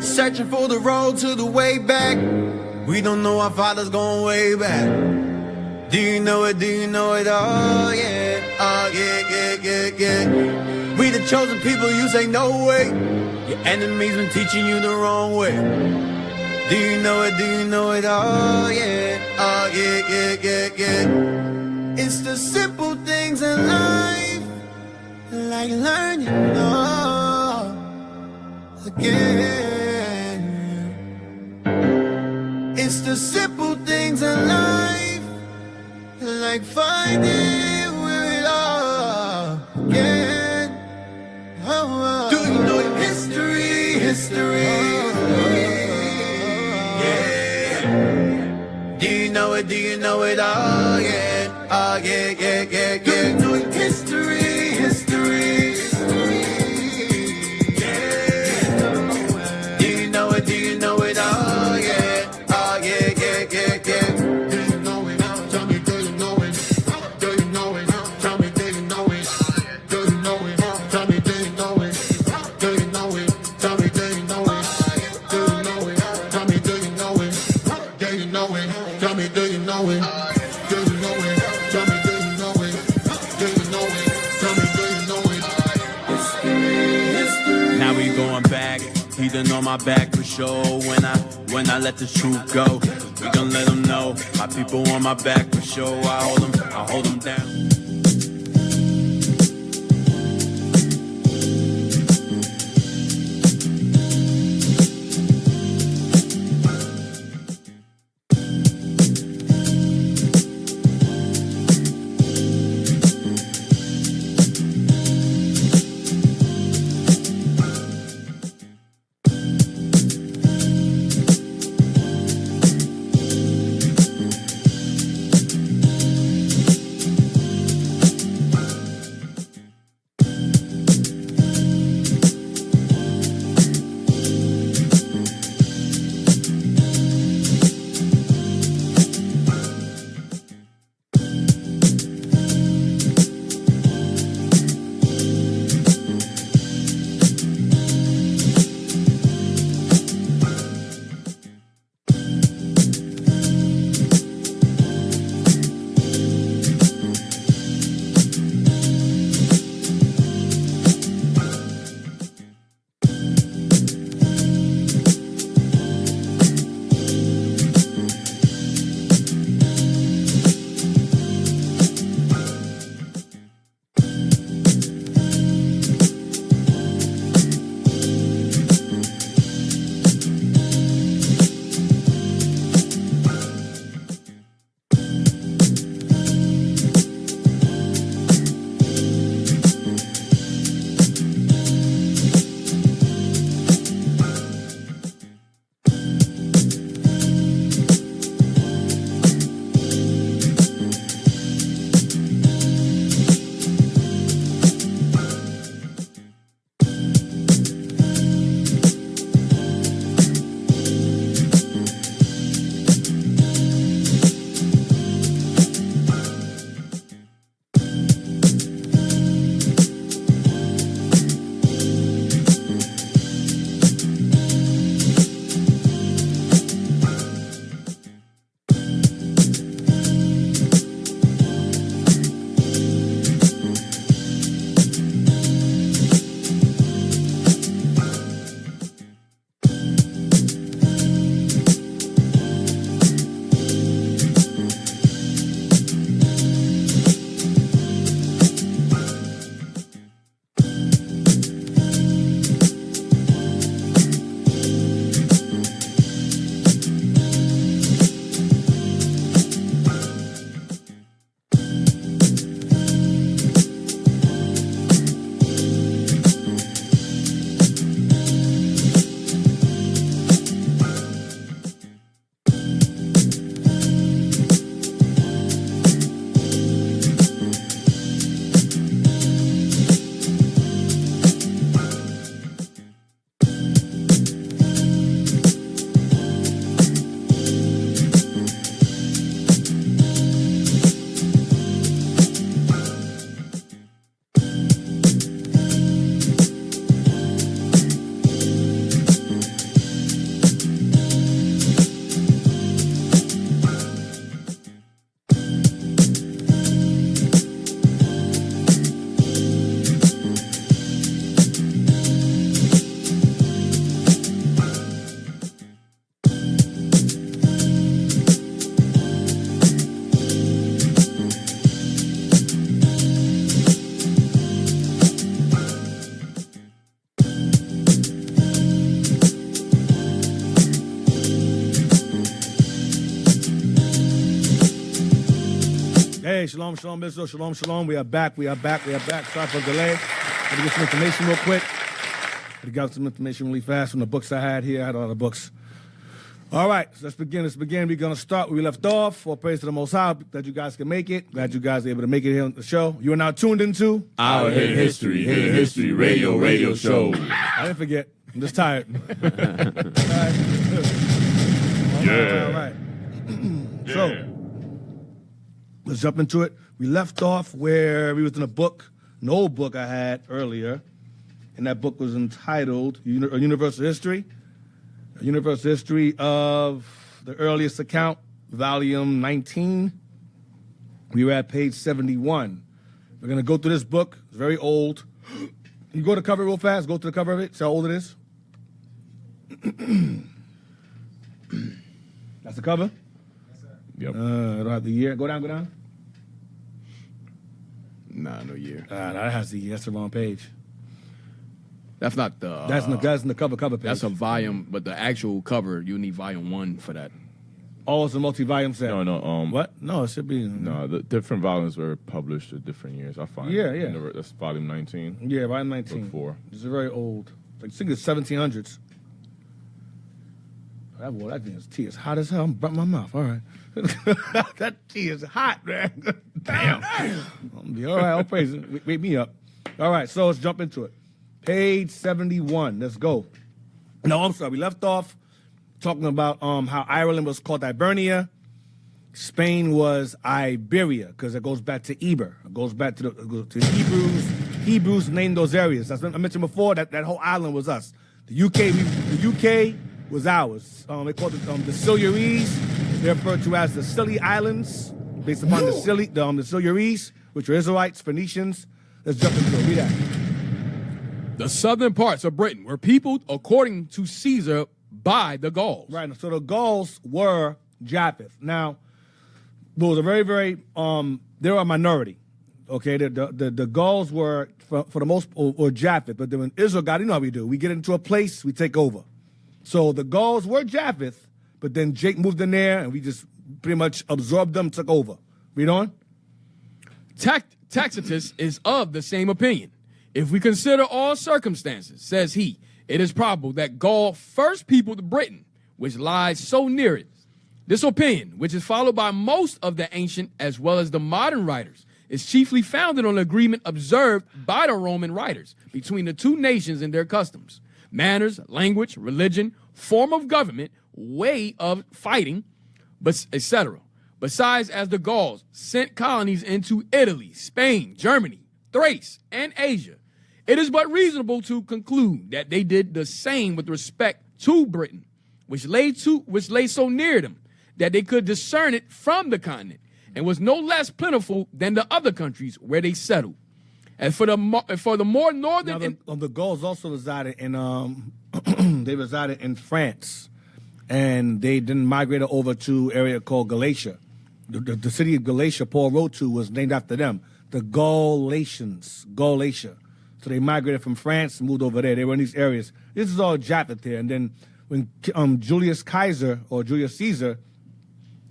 Searching for the road to the way back. We don't know our Father's going way back. Do you know it? Do you know it? Oh yeah, oh yeah. We the chosen people, you say no way. Your enemies been teaching you the wrong way. Do you know it? Do you know it? Oh yeah, oh yeah. It's the simple things in life, like learning again. It's the simple things in life, like finding where it all began. Do you know your history? Yeah. Do you know it? Do you know it? Oh yeah. Oh yeah. Do you know your history? Yeah. Do you know it? Do you know it? Oh yeah. Now we going back, he done on my back for sure. When I let the truth go, we gon' let them know. My people on my back for sure. I hold them down. Hey, shalom, shalom, Israel, shalom, shalom. We are back. Sorry for the delay. Let me get some information real quick. I got some information really fast from the books I had here. I had a lot of books. All right, so let's begin. We're going to start where we left off. All praise to the Most High. Glad you guys can make it. Glad you guys are able to make it here on the show. You are now tuned into Our Hidden History radio show. I didn't forget. I'm just tired. All right. So, let's jump into it. We left off where we was in a book, an old book I had earlier, and that book was entitled A Universal History. A Universal History of the Earliest Account, volume 19. We were at page 71. We're going to go through this book. It's very old. You go to the cover real fast. Go to the cover of it. See how old it is? That's the cover? Yes, sir. Yep. I don't have the year. Go down. Nah, no year. That has the year. That's the wrong page. That's not the... That's in the cover page. That's a volume, but the actual cover, you need volume 1 for that. Oh, it's a multi-volume set. No. What? No, it should be... No, the different volumes were published at different years. I find. Yeah. That's volume 19. Yeah, volume 19. Book 4. It's very old. I think it's 1700s. That thing's tea is hot as hell. I'm burnt my mouth. All right. That tea is hot, man. Damn. I'll be all right. I'll praise it. Wake me up. All right, so let's jump into it. Page 71. Let's go. No, I'm sorry. We left off talking about how Ireland was called Ibernia. Spain was Iberia, because it goes back to Eber. It goes back to the Hebrews. Hebrews named those areas. As I mentioned before, that whole island was us. The UK was ours. They called it the Silures. They're referred to as the Scilly Islands, based upon the Silures, which are Israelites, Phoenicians. Let's jump into it. Read that. The southern parts of Britain were peopled, according to Caesar, by the Gauls. Right. So the Gauls were Japheth. Now, there was a very, very they were a minority. Okay, the Gauls were for the most or Japheth, but then when Israel got, you know how we do. We get into a place, we take over. So the Gauls were Japheth, but then Jake moved in there, and we just pretty much absorbed them, took over. Read on. Tacitus is of the same opinion. If we consider all circumstances, says he, it is probable that Gaul first peopled Britain, which lies so near it. This opinion, which is followed by most of the ancient as well as the modern writers, is chiefly founded on an agreement observed by the Roman writers between the two nations in their customs, manners, language, religion, form of government, way of fighting, etc. Besides, as the Gauls sent colonies into Italy, Spain, Germany, Thrace, and Asia, it is but reasonable to conclude that they did the same with respect to Britain, which lay so near them that they could discern it from the continent, and was no less plentiful than the other countries where they settled. And for the more northern... Now, the Gauls also resided in they resided in France, and they then migrated over to an area called Galatia. The city of Galatia Paul wrote to was named after them, the Galatia. So they migrated from France and moved over there. They were in these areas. This is all Japheth here. And then when Julius Caesar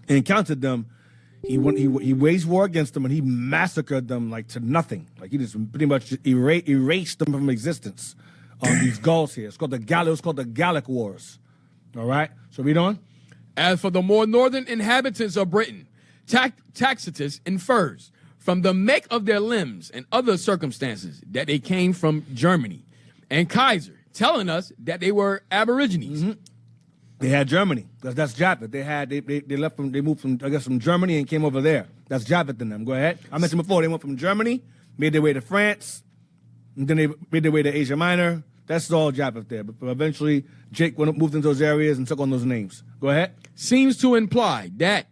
encountered them, he waged war against them, and he massacred them like to nothing. Like he just pretty much erased them from existence. These Gauls here. It was called the Gallic Wars. All right? So read on. As for the more northern inhabitants of Britain, Tacitus infers from the make of their limbs and other circumstances that they came from Germany, and Kaiser telling us that they were aborigines. Mm-hmm. They had Germany. That's Japheth. They moved from Germany and came over there. That's Japheth in them. Go ahead. I mentioned before, they went from Germany, made their way to France, and then they made their way to Asia Minor. That's all Japheth there. But eventually, Jake moved into those areas and took on those names. Go ahead. Seems to imply that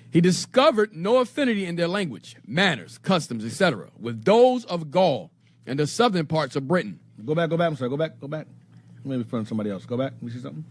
he discovered no affinity in their language, manners, customs, etc., with those of Gaul and the southern parts of Britain. Go back. I'm sorry. Go back. Maybe from somebody else. Go back. Let me see something.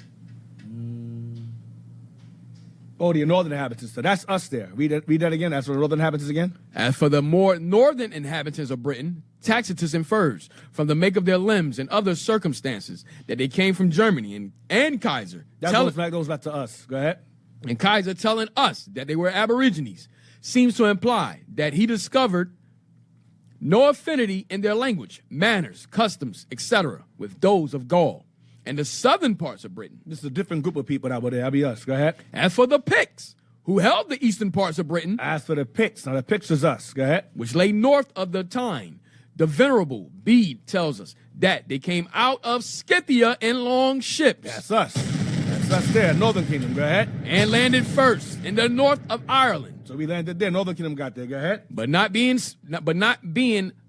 Oh, the northern inhabitants. So that's us there. Read that again. That's for the northern inhabitants again. As for the more northern inhabitants of Britain, Tacitus infers from the make of their limbs and other circumstances that they came from Germany and Kaiser. That goes back to us. Go ahead. And Kaiser telling us that they were aborigines, seems to imply that he discovered no affinity in their language, manners, customs, etc., with those of Gaul and the southern parts of Britain. This is a different group of people that were there. That'll be us. Go ahead. As for the Picts, who held the eastern parts of Britain, As for the Picts, now the Picts is us. Go ahead. which lay north of the Tyne, the venerable Bede tells us that they came out of Scythia in long ships That's us. That's us there. Northern Kingdom. Go ahead. and landed first in the north of Ireland, So we landed there. Northern Kingdom got there. Go ahead. but not being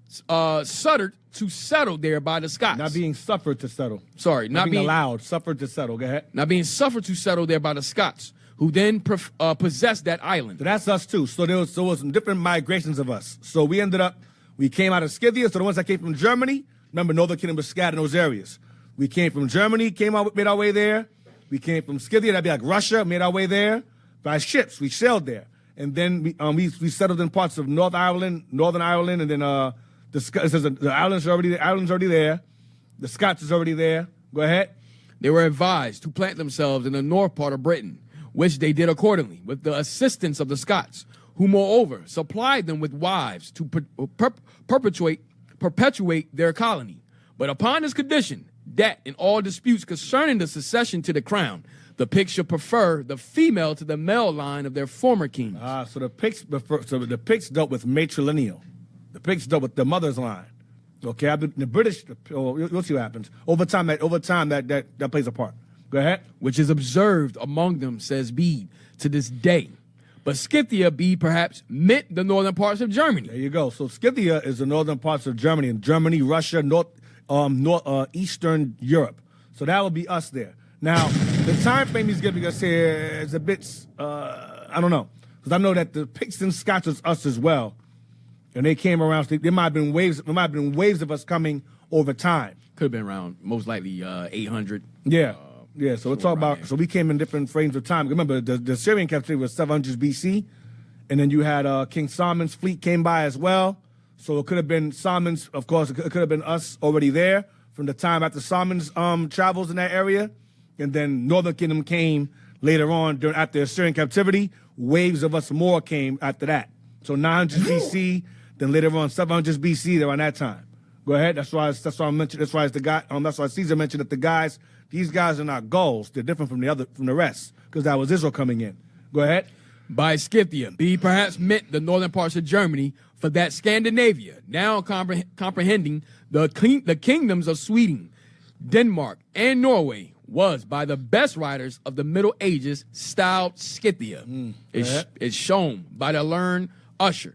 suffered to settle there by the Scots. Not being suffered to settle. Sorry, Not being allowed. Suffered to settle. Go ahead. not being suffered to settle there by the Scots, who then possessed that island. So that's us too. So there was some different migrations of us. So we came out of Scythia. So the ones that came from Germany, remember Northern Kingdom was scattered in those areas. We came from Germany, made our way there. We came from Scythia, that'd be like Russia, made our way there by ships. We sailed there, and then we settled in parts of Northern Ireland, and then the islands are already there. The Scots is already there. Go ahead. They were advised to plant themselves in the north part of Britain, which they did accordingly, with the assistance of the Scots, who moreover supplied them with wives to perpetuate their colony. But upon this condition, that in all disputes concerning the succession to the crown, the Picts should prefer the female to the male line of their former kings. So the Picts dealt with matrilineal. The Picts dealt with the mother's line. Okay, the British. You'll see what happens over time. That plays a part. Go ahead. Which is observed among them, says Bede, to this day. But Scythia, Bede, perhaps meant the northern parts of Germany. There you go. So Scythia is the northern parts of Germany, and Germany, Russia, Eastern Europe. So that would be us there. Now, the time frame he's giving us here is a bit, I don't know, because I know that the Picts and Scots is us as well, and they came around. So there might have been waves. There might have been waves of us coming over time. Could have been around, most likely 800. Yeah. Yeah, so we're talking about, so we came in different frames of time. Remember, the Syrian captivity was 700 BC, and then you had King Solomon's fleet came by as well. So it could have been Solomon's, of course, it could have been us already there from the time after Solomon's travels in that area. And then Northern Kingdom came later on after the Syrian captivity. Waves of us more came after that. So 900 BC, then later on 700 BC, they're on that time. Go ahead. That's why I mentioned. That's why it's the guy. That's why Caesar mentioned that these guys are not Gauls. They're different from the rest, because that was Israel coming in. Go ahead. By Scythia, Bede perhaps meant the northern parts of Germany, for that Scandinavia, now comprehending the kingdoms of Sweden, Denmark, and Norway, was by the best writers of the Middle Ages styled Scythia. It's shown by the learned Usher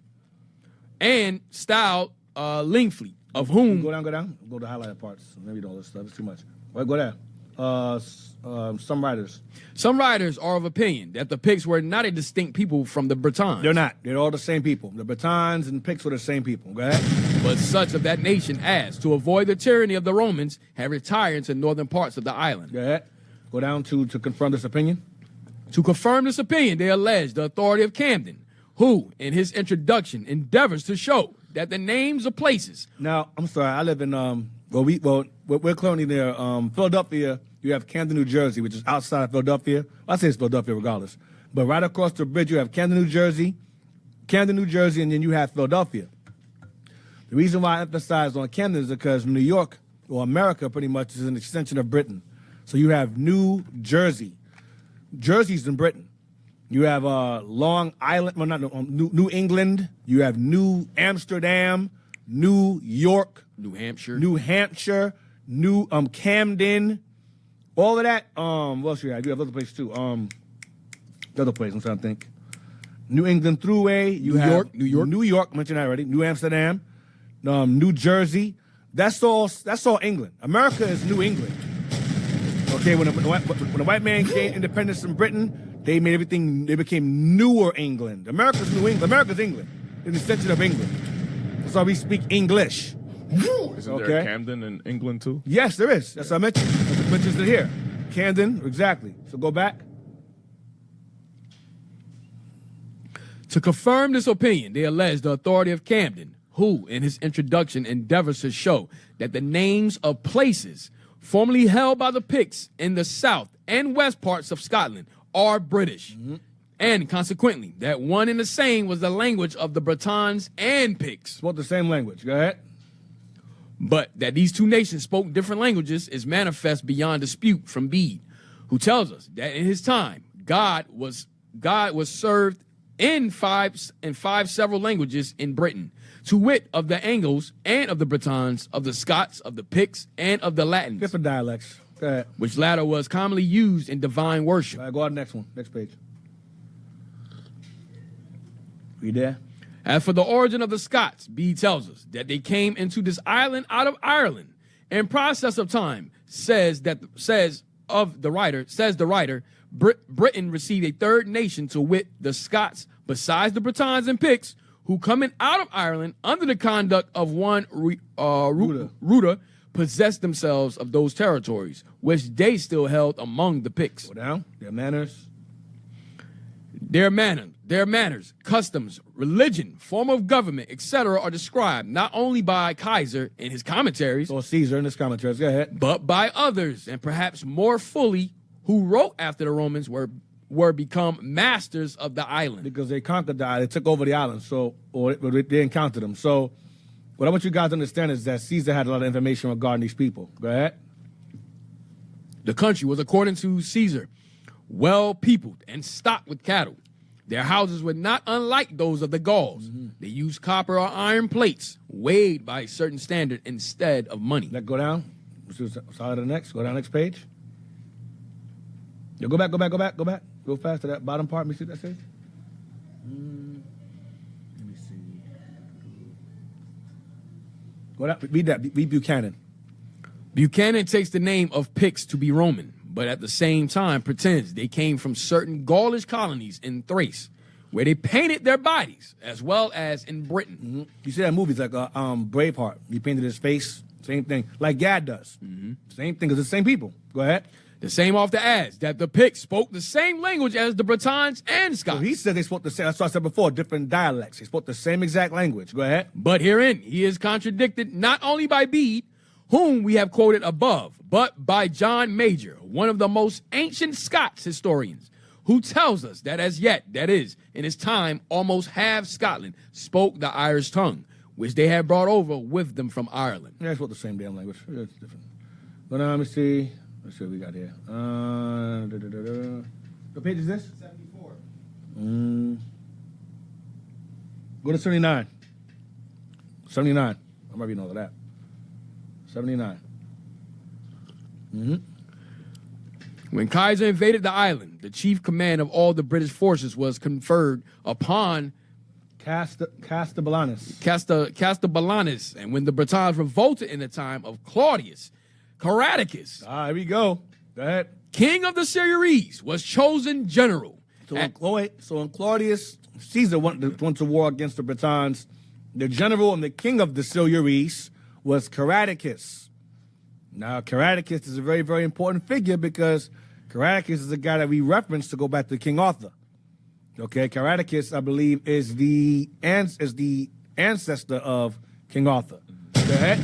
and styled Lingfleet, of whom... Go down. Go to highlighted parts. Maybe all this stuff. It's too much. Right, go there. Some writers. Some writers are of opinion that the Picts were not a distinct people from the Bretons. They're not. They're all the same people. The Bretons and Picts were the same people. Go ahead. But such of that nation as, to avoid the tyranny of the Romans, have retired into northern parts of the island. Go ahead. Go down to confirm this opinion. To confirm this opinion, they allege the authority of Camden, who, in his introduction, endeavors to show that the names of places... Now, I'm sorry. I live in... we're currently near Philadelphia. You have Camden, New Jersey, which is outside of Philadelphia. I say it's Philadelphia regardless. But right across the bridge, you have Camden, New Jersey, and then you have Philadelphia. The reason why I emphasize on Camden is because New York, or America pretty much, is an extension of Britain. So you have New Jersey. Jersey's in Britain. You have Long Island, well, not New England. You have New Amsterdam, New York, New Hampshire, New Camden. All of that, what else you have? You have other places too. The other place, I'm trying to think. New England Thruway. New York, mentioned that already. New Amsterdam, New Jersey. That's all England. America is New England. Okay, when the white man gained independence from Britain, they made everything, they became newer England. America's New England. America's England. It's an extension of England. That's why we speak English. Isn't there a Camden in England too? Yes, there is. That's what I mentioned. It mentions it here. Camden, exactly. So go back. To confirm this opinion, they allege the authority of Camden, who, in his introduction, endeavors to show that the names of places formerly held by the Picts in the south and west parts of Scotland are British. and consequently, that one and the same was the language of the Bretons and Picts. Spoke the same language. Go ahead. But that these two nations spoke different languages is manifest beyond dispute from Bede, who tells us that in his time, God was served in five several languages in Britain, to wit of the Angles and of the Bretons, of the Scots, of the Picts, and of the Latins, Different dialects. Go ahead. which latter was commonly used in divine worship. All right, go on to the next one. Next page. Read there. As for the origin of the Scots, Bede tells us that they came into this island out of Ireland. In process of time, says the writer, Britain received a third nation, to wit the Scots, besides the Bretons and Picts, who coming out of Ireland under the conduct of one Ruta, possessed themselves of those territories, which they still held among the Picts. Go down. Their manners, customs, religion, form of government, etc., are described not only by Kaiser in his commentaries, Or Caesar in his commentaries. Go ahead. but by others, and perhaps more fully, who wrote after the Romans were become masters of the island. Because they conquered the island, they took over the island, or they encountered them. So, what I want you guys to understand is that Caesar had a lot of information regarding these people. Go ahead. The country was, according to Caesar, well peopled and stocked with cattle. Their houses were not unlike those of the Gauls. They used copper or iron plates, weighed by a certain standard instead of money. Let's go down. Go down next page. Yo, go back. Go fast to that bottom part. Let me see what that says. Let me see. Go down. Read that. Read Buchanan. Buchanan takes the name of Picts to be Roman, but at the same time pretends they came from certain Gaulish colonies in Thrace, where they painted their bodies, as well as in Britain. You see that movie? It's like Braveheart. He painted his face. Same thing. Like Gad does. Same thing, because it's the same people. Go ahead. The same off the adds that the Picts spoke the same language as the Bretons and Scots. So he said they spoke the same. That's what I said before. Different dialects. They spoke the same exact language. Go ahead. But herein he is contradicted not only by Bede, whom we have quoted above, but by John Major, one of the most ancient Scots historians, who tells us that as yet, that is, in his time, almost half Scotland spoke the Irish tongue, which they had brought over with them from Ireland. Yeah, they spoke the same damn language. It's different. Go down. Let me see. Let's see what we got here. What page is this? 74. Go to 79. 79. I'm reading all of that. 79. When Kaiser invaded the island, the chief command of all the British forces was conferred upon Castellanus. Castellanus, and when the Bretons revolted in the time of Claudius, Caradicus, Here we go. Go ahead. king of the Silures, was chosen general. So when Claudius Caesar went to war against the Bretons, the general and the king of the Silures was Caradicus. Now, Caradicus is a very, very important figure because Caradicus is the guy that we reference to go back to King Arthur. Okay, Caradicus, I believe, is the ancestor of King Arthur. Go ahead.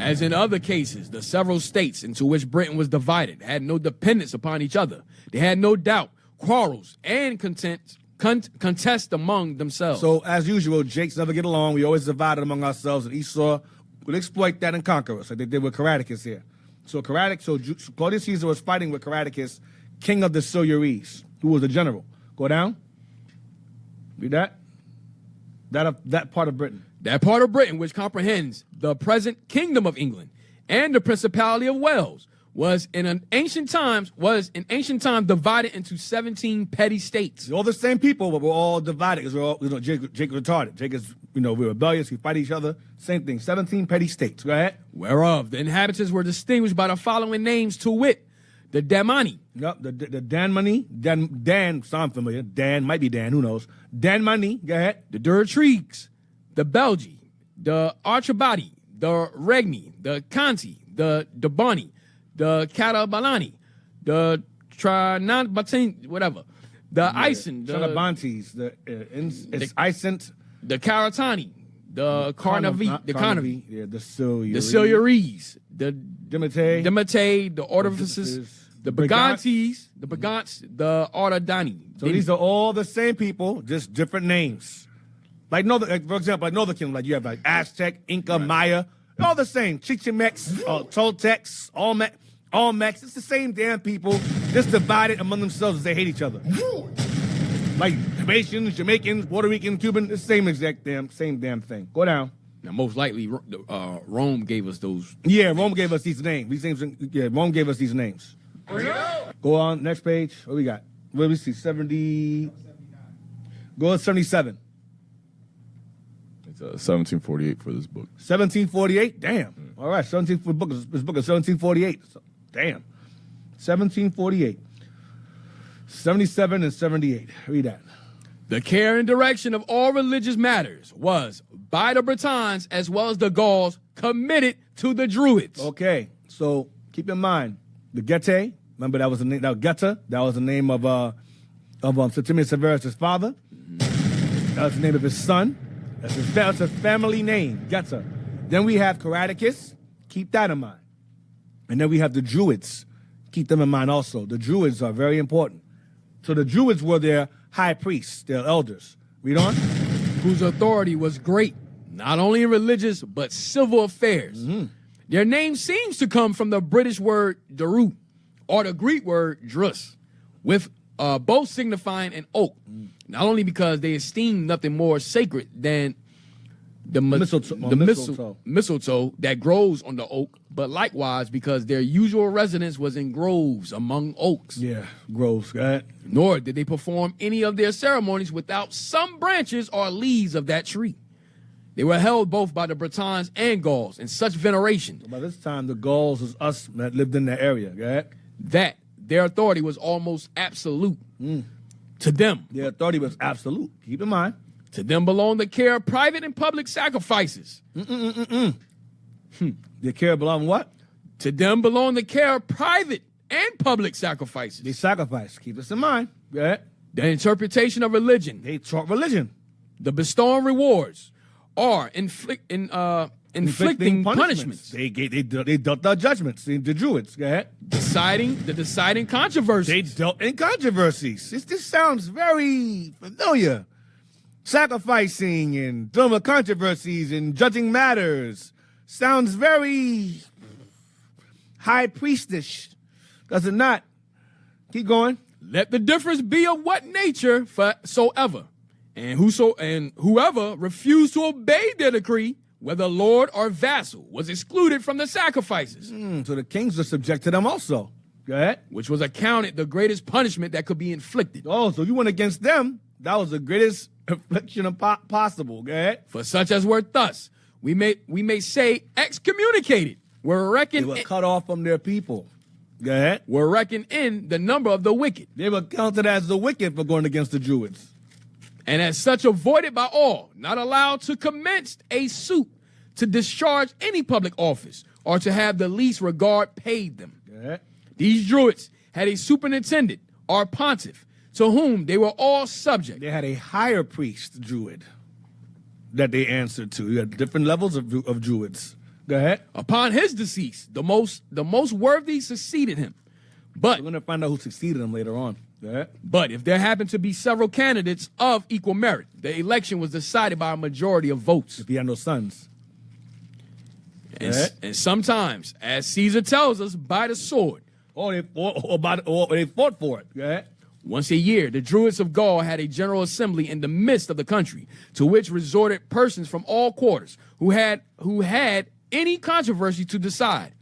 As in other cases, the several states into which Britain was divided had no dependence upon each other. They had no doubt, quarrels, and contest among themselves. So, as usual, Jakes never get along. We always divided among ourselves, and Esau will exploit that and conquer us, like they did with Caradicus here. So Claudius Caesar was fighting with Caradicus, king of the Silures, who was the general. Go down. Read that. That part of Britain. That part of Britain, which comprehends the present kingdom of England and the principality of Wales, was in ancient times divided into 17 petty states. All the same people, but we're all divided because we're all, Jake retarded. Jake is, we're rebellious. We fight each other. Same thing. 17 petty states. Go ahead. Whereof the inhabitants were distinguished by the following names, to wit: the Damani. Yep, the Danmani. Dan sound familiar. Dan, might be Dan, who knows. Danmani. Go ahead. The Duratrigues, the Belgi, the Archibadi, the Regni, the Conti, the Debani, the Catabalani, the Trananbatin, whatever, the Ison, the Tranabantes, it's Isent, the Caratani, the Carnavi, yeah, the Silures, the Silures, the Dimite, Dimite, the Orifices, the Brigantes, the Brigants, the Ardani. So these are all the same people, just different names. Like, for example, like Northern Kingdom, like you have like Aztec, Inca, Maya, all the same. Chichimex, Toltecs, Olmecs. It's the same damn people, just divided among themselves as they hate each other. Like Haitians, Jamaicans, Puerto Ricans, Cubans, the same damn thing. Go down. Now, most likely, Rome gave us those. Yeah, Rome gave us these names. Rome gave us these names. Go on, next page. What we got? What do we see? 70. Go to 77. It's 1748 for this book. 1748? Damn. All right, 17 for this book is 1748. So, damn. 1748. 77 and 78. Read that. The care and direction of all religious matters was, by the Britons as well as the Gauls, committed to the Druids. Okay, so keep in mind, the Getae, remember that was the name, Geta, that was the name of Septimius Severus' father. That was the name of his son. That's a family name, Geta. Then we have Caradicus, keep that in mind. And then we have the Druids, keep them in mind also. The Druids are very important. So the Druids were their high priests, their elders. Read on. Whose authority was great, not only in religious, but civil affairs. Their name seems to come from the British word Daru, or the Greek word Drus, with both signifying an oak, not only because they esteemed nothing more sacred than the mistletoe that grows on the oak, but likewise because their usual residence was in groves among oaks. Yeah, groves, go ahead. Nor did they perform any of their ceremonies without some branches or leaves of that tree. They were held both by the Britons and Gauls in such veneration. By this time, the Gauls was us that lived in that area, go ahead. That their authority was almost absolute. To them. Their authority was absolute. Keep in mind. To them belonged the care of private and public sacrifices. The care belonged what? To them belonged the care of private and public sacrifices. They sacrificed. Keep this in mind. Go ahead. The interpretation of religion. They taught religion. The bestowing rewards or inflicting punishments. They dealt the judgments. The Druids. Go ahead. Deciding controversies. They dealt in controversies. This sounds very familiar. Sacrificing and dealing with controversies and judging matters sounds very high priestish, does it not? Keep going. Let the difference be of what nature soever, and whoever refused to obey their decree, whether lord or vassal, was excluded from the sacrifices. So the kings were subject to them also. Go ahead. Which was accounted the greatest punishment that could be inflicted. Oh, so you went against them. That was the greatest affliction possible. Go ahead. For such as were thus, we may say excommunicated, were reckoned. They were cut off from their people. Go ahead. Were reckoned in the number of the wicked. They were counted as the wicked for going against the Druids. And as such avoided by all, not allowed to commence a suit to discharge any public office or to have the least regard paid them. Go ahead. These Druids had a superintendent or pontiff to whom they were all subject. They had a higher priest, Druid, that they answered to. You had different levels of Druids. Go ahead. Upon his decease, the most worthy succeeded him. But we're going to find out who succeeded him later on. Go ahead. But if there happened to be several candidates of equal merit, the election was decided by a majority of votes. If he had no sons. And sometimes, as Caesar tells us, by the sword. Or they fought for it. Go ahead. Once a year, the Druids of Gaul had a general assembly in the midst of the country, to which resorted persons from all quarters who had any controversy to decide,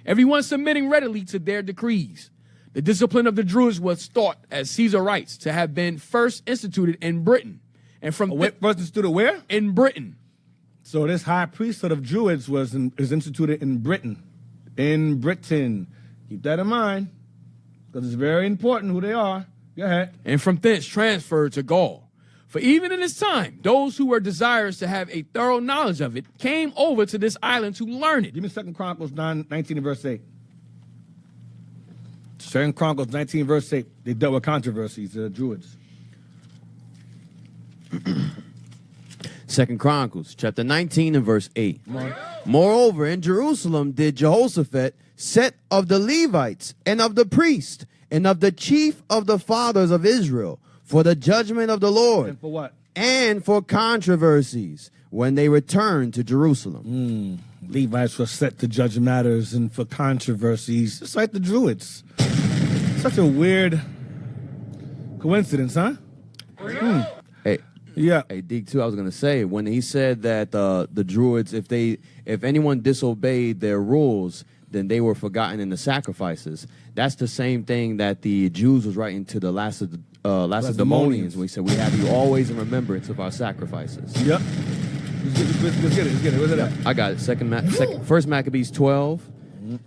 everyone submitting readily to their decrees. The discipline of the Druids was thought, as Caesar writes, to have been first instituted in Britain. And from first instituted where? In Britain. So this high priesthood of Druids is instituted in Britain. In Britain. Keep that in mind, because it's very important who they are. Go ahead. And from thence transferred to Gaul. For even in his time, those who were desirous to have a thorough knowledge of it came over to this island to learn it. Give me 2 Chronicles 19 and verse 8. 2 Chronicles 19 verse 8. They dealt with controversies, the Druids. 2 Second Chronicles, chapter 19 and verse 8. Moreover, in Jerusalem did Jehoshaphat set of the Levites and of the priests and of the chief of the fathers of Israel for the judgment of the Lord. And for what? And for controversies when they returned to Jerusalem. Levites were set to judge matters and for controversies, just like the Druids. Such a weird coincidence, huh? Hey, Yeah. hey, Deke, too, I was going to say, when he said that the Druids, if anyone disobeyed their rules, then they were forgotten in the sacrifices. That's the same thing that the Jews was writing to the Lacedaemonians when he said, we have you always in remembrance of our sacrifices. Yep. Let's get it. Where's it at? I got it. First Maccabees 12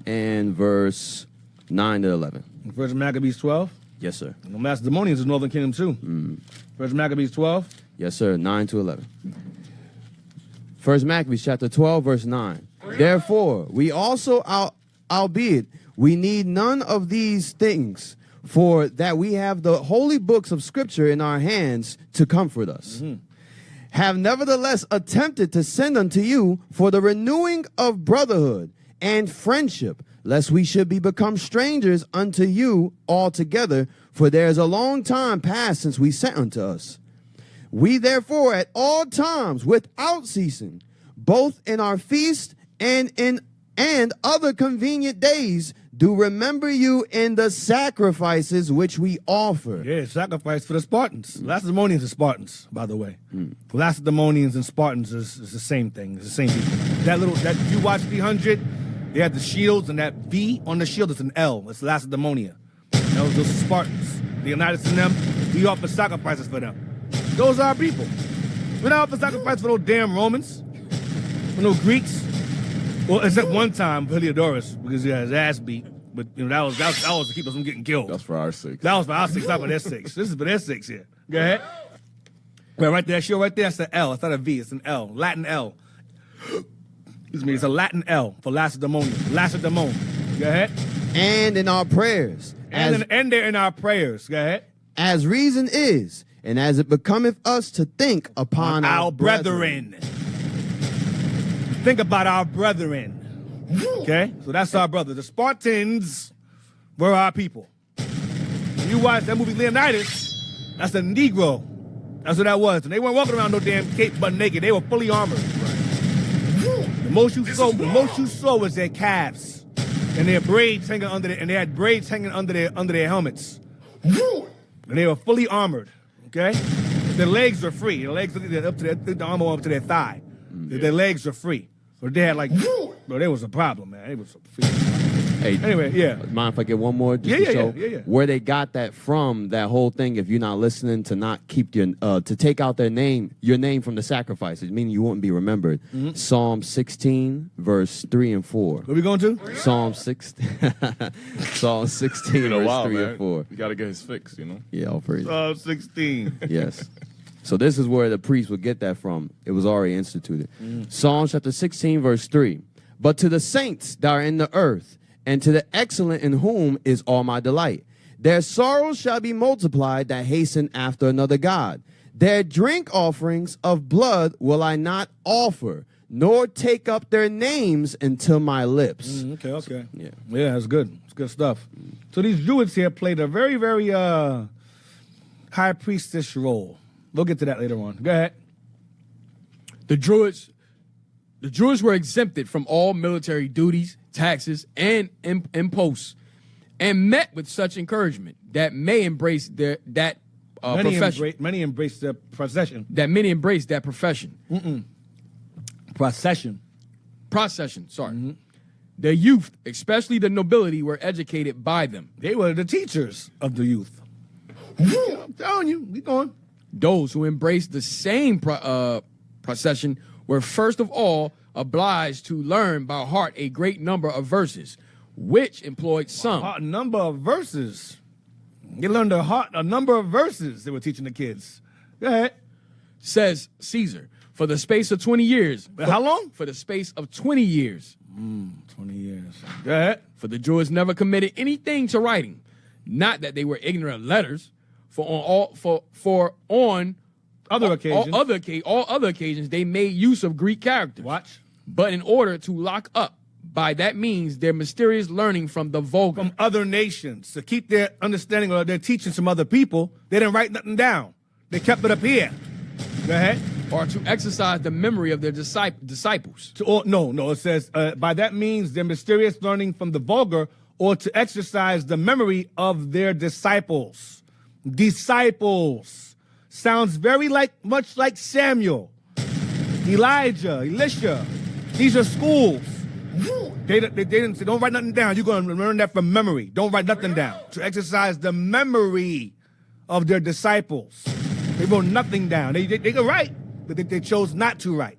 and verse 9 to 11. First Maccabees 12. Yes, sir. The Macedonians is Northern Kingdom too. First Maccabees 12. Yes, sir. 9 to 11. First Maccabees chapter 12, verse 9. Therefore, we also, albeit we need none of these things, for that we have the holy books of Scripture in our hands to comfort us. Have nevertheless attempted to send unto you for the renewing of brotherhood and friendship, lest we should be become strangers unto you altogether, for there is a long time past since we sent unto us. We therefore at all times without ceasing, both in our feast and other convenient days, do remember you in the sacrifices which we offer. Yeah, sacrifice for the Spartans. Lacedaemonians are Spartans, by the way. Lacedaemonians and Spartans is the same thing. It's the same people. That you watch 300, they had the shields, and that V on the shield is an L. It's Lacedaemonia. Those are Spartans. The United to them, we offer sacrifices for them. Those are our people. We don't offer sacrifices for those damn Romans, for no Greeks. Well, except one time, Heliodorus, because he had his ass beat. But you know that was to keep us from getting killed. That's for our sake. That was for our six, not for their six. This is for their six here. Go ahead. Right there, shield right there, that's an L. It's not a V, it's an L. Latin L. Excuse me, it's a Latin L for Lacedaemonian. Lacedaemon. Go ahead. And in our prayers. And they're in our prayers. Go ahead. As reason is, and as it becometh us to think upon our brethren. Think about our brethren. Okay? So that's our brothers. The Spartans were our people. When you watch that movie Leonidas, that's a Negro. That's what that was. And they weren't walking around no damn cape butt naked. They were fully armored. The most you saw was their calves. And their braids hanging under their, and they had braids hanging under their helmets. And they were fully armored. Okay? Their legs were free. Their legs up to the armor up to their thigh. Their legs were free. So they had like, bro, there was a problem, man. It was Hey, anyway, yeah. Mind if I get one more? Just to show where they got that from, that whole thing, if you're not listening, to not keep your, to take out your name from the sacrifices, meaning you wouldn't be remembered. Psalm 16, verse 3 and 4. What are we going to? Psalm 16, Psalm 16, verse 3 and 4. You got to get his fix, you know? Yeah, all praise. Psalm 16. Yes. So this is where the priest would get that from. It was already instituted. Psalm chapter 16, verse 3. But to the saints that are in the earth, and to the excellent in whom is all my delight, their sorrows shall be multiplied that hasten after another God. Their drink offerings of blood will I not offer, nor take up their names until my lips. Okay. Yeah, that's good. It's good stuff. So these Druids here played a very, very high priestess role. We'll get to that later on. Go ahead. The Druids were exempted from all military duties, taxes, and imposts, and met with such encouragement that many embraced profession. Many embraced the procession. That many embraced that profession. Procession, sorry. The youth, especially the nobility, were educated by them. They were the teachers of the youth. I'm telling you, keep going. Those who embraced the same procession were first of all obliged to learn by heart a great number of verses, which employed some. A number of verses. They learned a number of verses they were teaching the kids. Go ahead. Says Caesar, for the space of 20 years. How long? For the space of 20 years. 20 years. Go ahead. For the Druids never committed anything to writing. Not that they were ignorant of letters, for on Other occasions. All other occasions, they made use of Greek characters. Watch. But in order to lock up, by that means, their mysterious learning from the vulgar. From other nations. To keep their understanding or their teachings from other people, they didn't write nothing down. They kept it up here. Go ahead. Or to exercise the memory of their disciples. No, it says, by that means, their mysterious learning from the vulgar, or to exercise the memory of their disciples. Disciples. Sounds very much like Samuel, Elijah, Elisha. These are schools. They didn't say, don't write nothing down. You're going to learn that from memory. Don't write nothing down. To exercise the memory of their disciples. They wrote nothing down. They could write, but they chose not to write.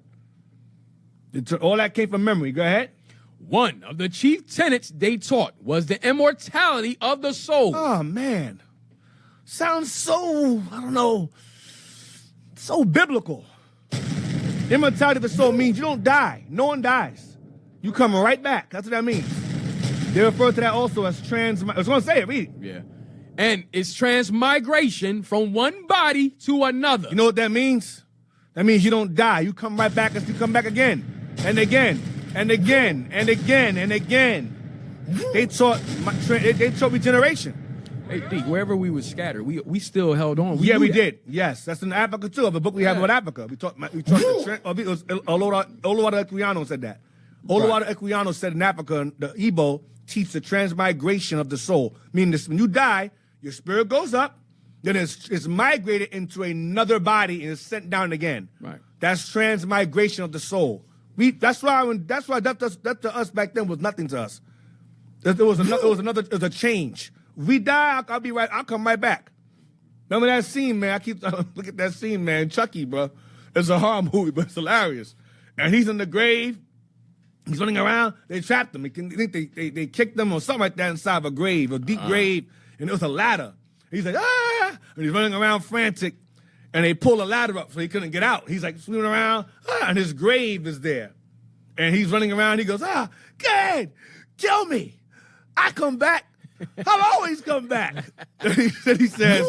All that came from memory. Go ahead. One of the chief tenets they taught was the immortality of the soul. Oh, man. Sounds so, I don't know, so biblical. Immortality of the soul means you don't die. No one dies. You come right back. That's what that means. They refer to that also as I was going to say it. Read it. Yeah. And it's transmigration from one body to another. You know what that means? That means you don't die. You come right back as you come back again and again and again and again and again. They taught regeneration. Hey, D, wherever we were scattered, we still held on. We did. Yes, that's in Africa too. Of a book we have about Africa. We taught. It was Oluwado Equiano said that. Oluwado Equiano said in Africa, the Igbo teach the transmigration of the soul. Meaning this, when you die, your spirit goes up, then it's migrated into another body and is sent down again. Right. That's transmigration of the soul. That's why that to us back then was nothing to us. It was a change. We die, I'll come right back. Remember that scene, man? I keep look at that scene, man. Chucky, bro. It's a horror movie, but it's hilarious. And he's in the grave. He's running around. They trapped him. They kicked him or something like that inside of a grave, a deep grave, and it was a ladder. He's like, ah! And he's running around frantic, and they pull a ladder up so he couldn't get out. He's like swimming around, and his grave is there. And he's running around. He goes, God, kill me. I come back. I'll always come back. He says,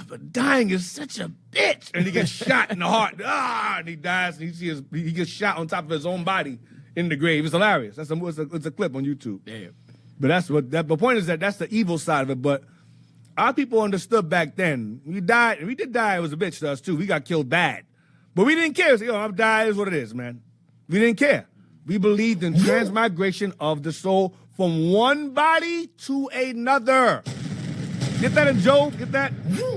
but dying is such a bitch. And he gets shot in the heart. And he dies, and he gets shot on top of his own body in the grave. It's hilarious. It's a clip on YouTube. Damn. But the point is that's the evil side of it. But our people understood back then. We died, and we did die. It was a bitch to us too. We got killed bad. But we didn't care. So, I'm dying is what it is, man. We didn't care. We believed in transmigration of the soul from one body to another. Get that in Job? Get that?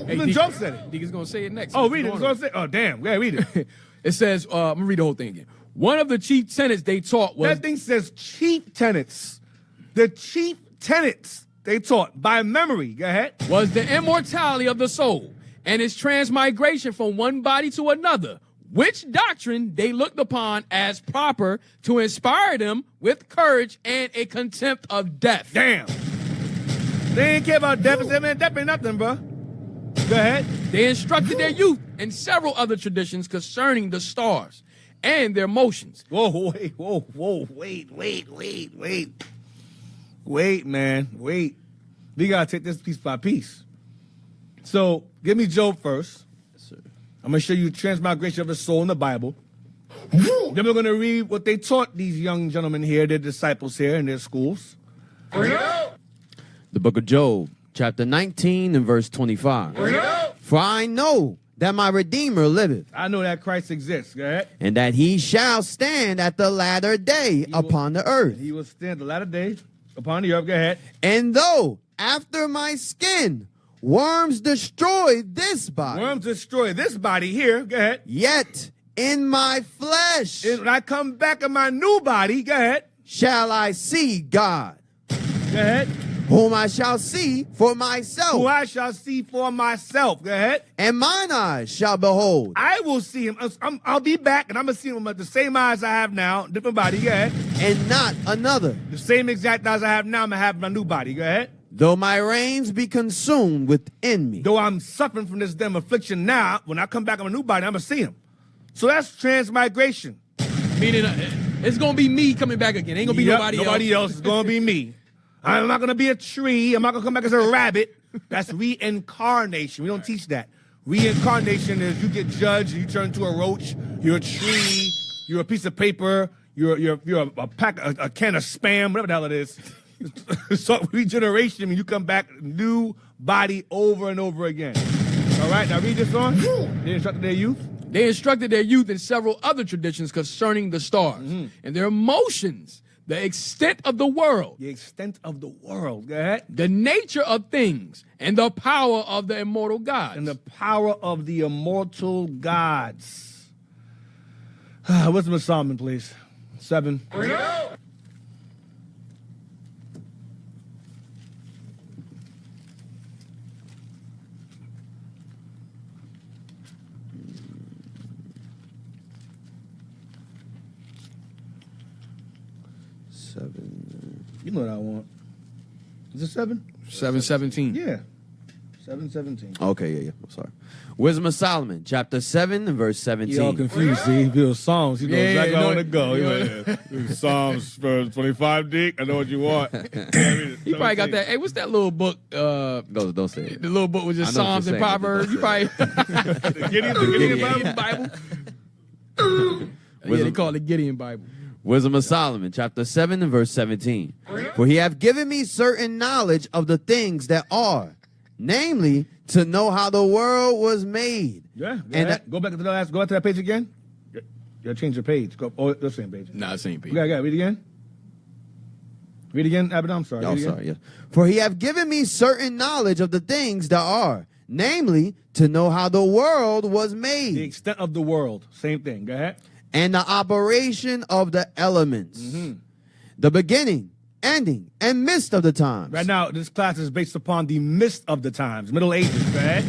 Even Job said it. Deacon's going to say it next. Oh, read it. It's gonna say, oh, damn. Yeah, read it. It says, I'm going to read the whole thing again. One of the chief tenets they taught was... That thing says chief tenets. The chief tenets they taught by memory. Go ahead. Was the immortality of the soul and its transmigration from one body to another, which doctrine they looked upon as proper to inspire them with courage and a contempt of death. Damn. They ain't care about death. They said, man, death ain't nothing, bro. Go ahead. They instructed their youth in several other traditions concerning the stars and their motions. Wait, man. Wait. We got to take this piece by piece. So, give me Job first. I'm going to show you transmigration of the soul in the Bible. Then we're going to read what they taught these young gentlemen here, their disciples here in their schools. The book of Job, chapter 19 and verse 25. For I know that my Redeemer liveth. I know that Christ exists. Go ahead. And that he shall stand at the latter day upon the earth. He will stand the latter day upon the earth. Go ahead. And though after my skin worms destroy this body. Worms destroy this body here. Go ahead. Yet in my flesh. When I come back in my new body, go ahead. Shall I see God. Go ahead. Whom I shall see for myself. Who I shall see for myself. Go ahead. And mine eyes shall behold. I will see him. I'll be back, and I'm going to see him with the same eyes I have now. Different body. Go ahead. And not another. The same exact eyes I have now, I'm going to have my new body. Go ahead. Though my reins be consumed within me. Though I'm suffering from this damn affliction now, when I come back in my new body, I'm going to see him. So that's transmigration. Meaning it's going to be me coming back again. Ain't going to be nobody else. It's going to be me. I'm not going to be a tree. I'm not going to come back as a rabbit. That's reincarnation. We don't teach that. Reincarnation is you get judged, you turn into a roach, you're a tree, you're a piece of paper, you're a can of Spam, whatever the hell it is. So regeneration, I mean, you come back, new body over and over again. All right, now read this on. They instructed their youth. They instructed their youth in several other traditions concerning the stars and their motions, the extent of the world, The extent of the world. Go ahead. the nature of things, and the power of the immortal gods. And the power of the immortal gods. Wisdom of Solomon, please. 7. You know what I want. Is it 7? 7:17. Yeah. 7:17. Okay, yeah. I'm sorry. Wisdom of Solomon, chapter 7 and verse 17. He all confused. See, he feels Psalms. He knows Yeah, exactly yeah, where I no, want to go. you know, Psalms for 25, Dick. I know what you want. He probably got that. Hey, what's that little book? Don't say it. The little book was just I know what Psalms you're and saying, Proverbs. You probably Gideon Bible. Yeah, they call it the Gideon Bible. Wisdom of Solomon, chapter 7 and verse 17. For he hath given me certain knowledge of the things that are, namely, to know how the world was made. Yeah. And Go back to the last. Go back to that page again. You gotta change your page. Go. Oh, the same page. Nah, same people. Yeah. Read again. Read again, Abaddon. I'm sorry. Oh, Read again. sorry, yeah. For he hath given me certain knowledge of the things that are, namely, to know how the world was The made, extent of the world. Same thing. Go ahead. and the operation of the elements, the beginning, ending, and midst of the times, Right now, this class is based upon the mist of the times, Middle Ages. Go ahead.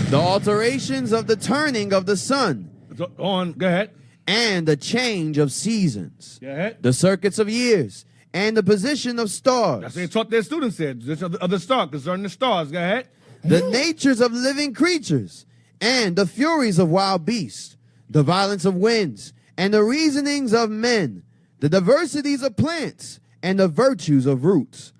the alterations of the turning of the sun, Go on. Go ahead. and the change of seasons, Go ahead. the circuits of years, and the position of stars, That's what they taught their students here. This of the star, concerning the stars. Go ahead. the natures of living creatures, and the furies of wild beasts, the violence of winds, and the reasonings of men, the diversities of plants, and the virtues of roots,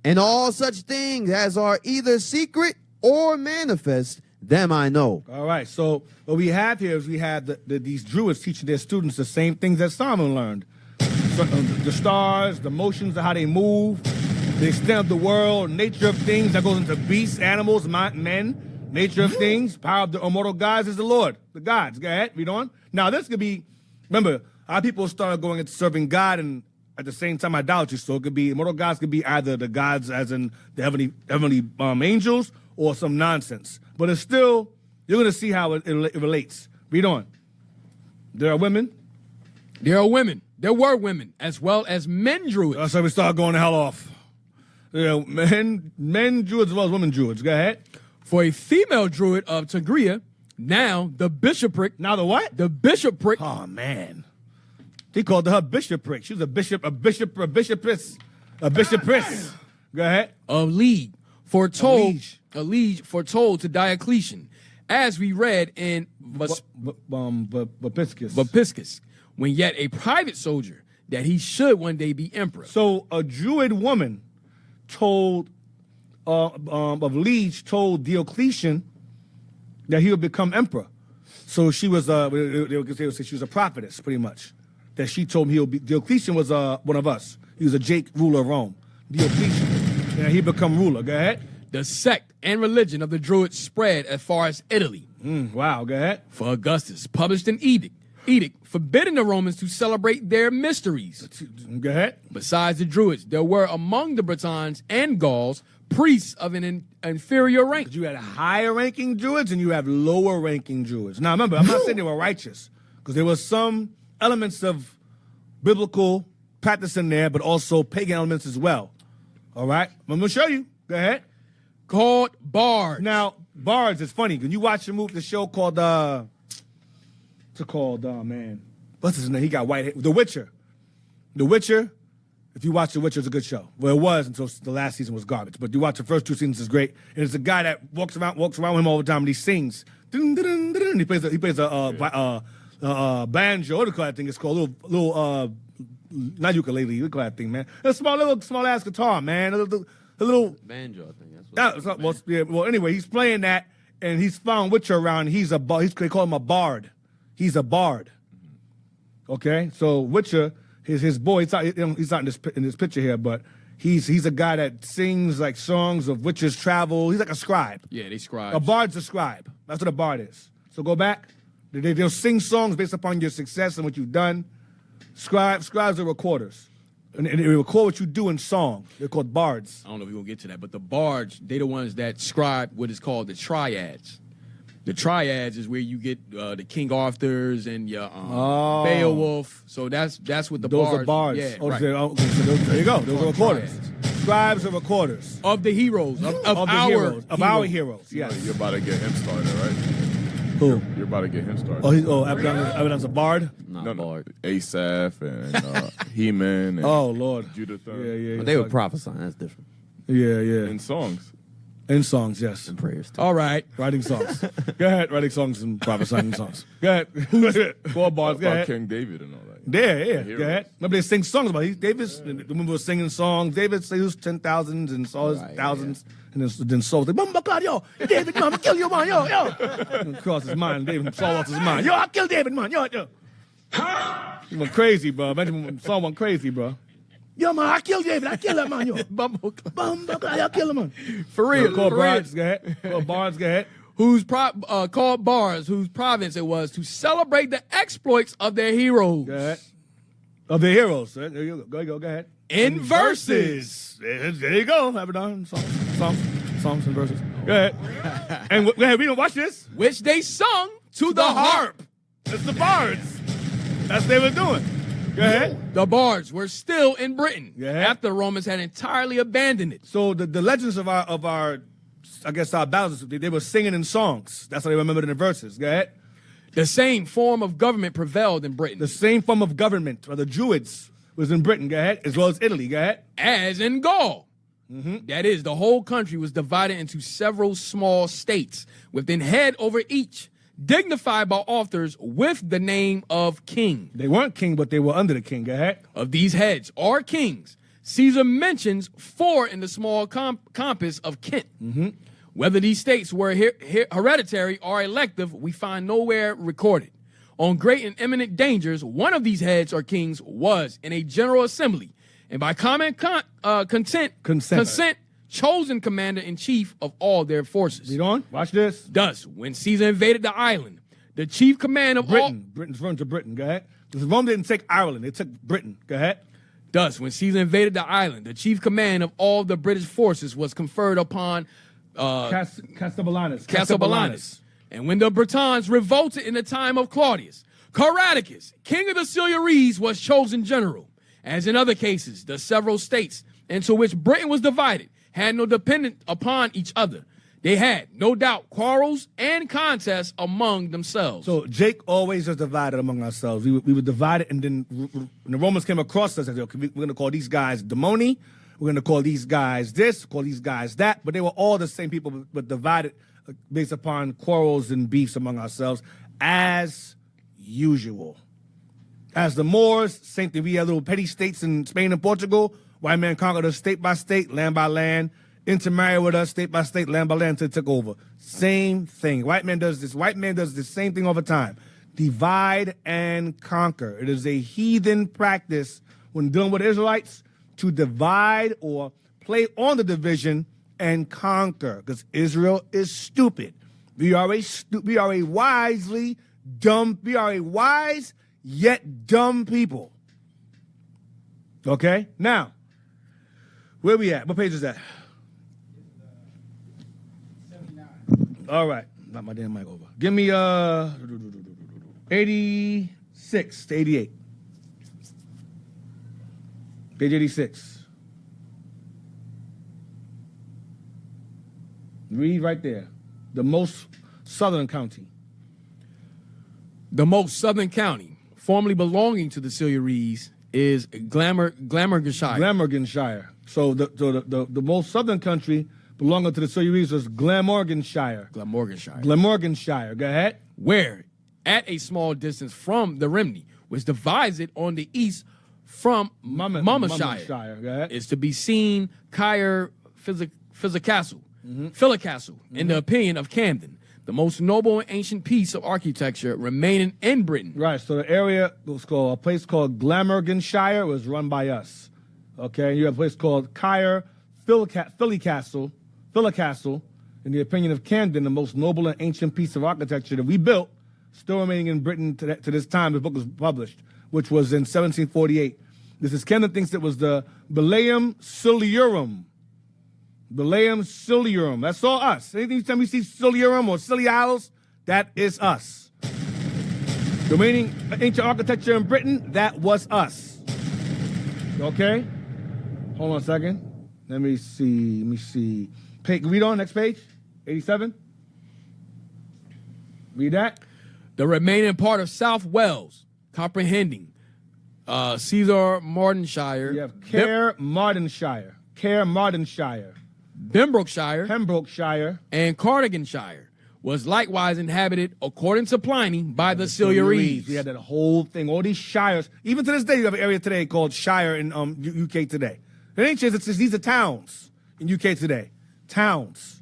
and all such things as are either secret or manifest, them I know. All right. So what we have here is we have these Druids teaching their students the same things that Solomon learned. So, the stars, the motions of how they move, the extent of the world, nature of things that goes into beasts, animals, men, nature of things, power of the immortal gods is the Lord, the gods. Go ahead, read on. Now this could be, remember, our people started going into serving God and at the same time idolatry. So it could be, immortal gods could be either the gods as in the heavenly angels or some nonsense. But it's still, you're going to see how it relates. Read on. There are women. There are women. There were women, as well as men druids. That's how we start going the hell off. You know, men Druids as well as women Druids. Go ahead. For a female druid of Tigria, now the bishopric. Now the what? The bishopric. Oh, man. He called her bishopric. She was a bishopress. Go ahead. Of League, foretold liege. a liege foretold to Diocletian, as we read in Vopiscus, when yet a private soldier, that he should one day be emperor. So a Druid woman told of liege told Diocletian that he would become emperor. So she was they would say she was a prophetess, pretty much. That she told him he would be. Diocletian was one of us. He was a Jake ruler of Rome. Diocletian, and he become ruler. Go ahead. The sect and religion of the Druids spread as far as Italy. Wow. Go ahead. For Augustus published an edict forbidding the Romans to celebrate their mysteries. Go ahead. Besides the Druids, there were among the Britons and Gauls priests of an inferior rank. You had higher ranking Druids and you have lower ranking Druids. Now remember, I'm not saying they were righteous, because there was some elements of biblical practice in there, but also pagan elements as well. All right? I'm going to show you. Go ahead. Called bards. Now, bards is funny. When you watch the show called, what's it called? Oh, man. What's his name? He got white hair. The Witcher. The Witcher. If you watch The Witcher, it's a good show. Well, it was until the last season was garbage. But you watch the first 2 seasons, it's great. And it's a guy that walks around with him all the time, and he sings. Dun, dun, dun, dun, dun. He plays a banjo. What do you call that thing? It's called a little not ukulele. What do you call that thing, man? A small ass guitar, man. A little Banjo, I think. well, anyway, he's playing that, and he's found Witcher around. They call him a bard. He's a bard. Okay, so Witcher, his boy. He's not in this picture here, but he's a guy that sings like songs of witches' travel. He's like a scribe. Yeah, they scribe. A bard's a scribe. That's what a bard is. So go back. They'll sing songs based upon your success and what you've done. Scribes are recorders. And they record what you do in song. They're called bards. I don't know if we're going to get to that, but the bards, they the ones that scribe what is called the triads. The triads is where you get the King Arthurs and your Beowulf. So that's what the Those bards. are bards. Yeah, Oh, right. so there you go. Those are recorders. Scribes are recorders. Of the heroes. Of the our heroes. Of our heroes. Yes. You're about to get him started, right? Who? You're about to get him started. Abaddon's a bard? Not bard. Asaph and Heman and Oh, Lord. Jeduthun. Yeah. But they were prophesying. That's different. Yeah. In songs. In songs, yes. And prayers, too. All right. Writing songs. Go ahead. Writing songs and prophesying songs. Go ahead. Four bars. Go About ahead. King David and all that. Yeah. heroes. Go ahead. Remember they sing songs about it. David's, the women were singing songs. David used 10,000s and saw his Right, thousands. And then Saul was like, "Mama, God, yo, David, man, I kill you, man, yo." And crossed his mind. David, Saul lost his mind. Yo, I kill David, man, yo. He went crazy, bro. Imagine when Saul went crazy, bro. Yo, man, I kill David. I kill that man, yo. Bumble, I kill him, man. For real. Call for real. bards, go ahead. Call bards, go ahead. Whose called bars, whose province it was to celebrate the exploits of their heroes. Go ahead. Of the heroes. There you go. Go ahead. In verses. There you go. Have it done. Songs and verses. Go ahead. And go ahead. We don't watch this. Which they sung to the harp. It's the bards. That's what they were doing. Go ahead. The bards were still in Britain Yeah. after the Romans had entirely abandoned it. So the legends of our I guess our battles, they were singing in songs. That's how they remembered in the verses. Go ahead. The same form of government prevailed in Britain The same form of government, or the Druids, was in Britain. Go ahead. As well as Italy. Go ahead. as in Gaul. That is, the whole country was divided into several small states with an head over each, dignified by authors with the name of king. They weren't king, but they were under the king. Go ahead. Of these heads or kings, Caesar mentions 4 in the small compass of Kent. Whether these states were hereditary or elective, we find nowhere recorded. On great and imminent dangers, one of these heads or kings was in a general assembly, and by common consent, chosen commander-in-chief of all their forces. Read on. Watch this. Thus, when Caesar invaded the island, the chief command of all... Britain's run to Britain. Go ahead. Because Rome didn't take Ireland. They took Britain. Go ahead. Thus, when Caesar invaded the island, the chief command of all the British forces was conferred upon Castellanus. And when the Britons revolted in the time of Claudius, Caradicus, king of the Silures, was chosen general. As in other cases, the several states into which Britain was divided had no dependence upon each other. They had, no doubt, quarrels and contests among themselves. So Jake always was divided among ourselves. We were divided, and then when the Romans came across us, they said, okay, we're going to call these guys demoni. We're going to call these guys this, call these guys that. But they were all the same people, but divided based upon quarrels and beefs among ourselves, as usual. As the Moors, same thing. We had little petty states in Spain and Portugal. White man conquered us state by state, land by land. Intermarried with us state by state, land by land, until it took over. Same thing. White man does this. White man does the same thing all the time. Divide and conquer. It is a heathen practice when dealing with Israelites to divide or play on the division and conquer, because Israel is stupid. We are a wise yet dumb people. Okay? Now, where we at? What page is that? 79. All right. Knock my damn mic over. Give me 86 to 88. Page 86. Read right there. The most southern county. The most southern county, formerly belonging to the Silures, is Glamorganshire. Glamorganshire. So the most southern country belonging to the Silures is Glamorganshire. Glamorganshire. Go ahead. Where, at a small distance from the Rimney, which divides it on the east from Monmouthshire, Go ahead. is to be seen Cair Philocastle, in the opinion of Camden. the most noble and ancient piece of architecture remaining in Britain. Right, so the area was called, a place called Glamorganshire was run by us. Okay, you have a place called Philly Castle, in the opinion of Camden, the most noble and ancient piece of architecture that we built, still remaining in Britain to this time. The book was published, which was in 1748. This is Camden thinks it was the Balaam Siliorum. Balaam Siliorum. That's all us. Anytime we see Siliorum or Silly Isles, that is us. The remaining ancient architecture in Britain, that was us. Okay? Hold on a second. Let me see. Read on, next page. 87. Read that. The remaining part of South Wales, comprehending Caesar-Mardenshire. You have Caer-Mardenshire, Pembrokeshire, and Cardiganshire, was likewise inhabited, according to Pliny, by the Silures. We had that whole thing, all these shires. Even to this day, you have an area today called Shire in UK today. It ain't just, these are towns in UK today. Towns.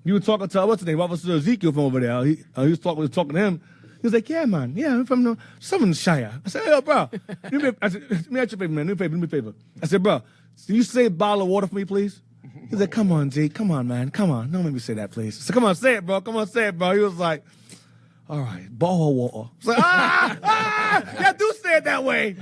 You were talking to, what's his name, Officer Ezekiel from over there. He was talking to him. He was like, yeah, man, I'm from the Southern Shire. I said, hey, bro. I said, let me ask you a favor, man. Do me a favor. I said, bro, can you say a bottle of water for me, please? He was like, come on, G. Come on, man. Come on. Don't make me say that, please. I said, come on, say it, bro. Come on, say it, bro. He was like, all right, bottle of water. I was like, yeah, do say it that way.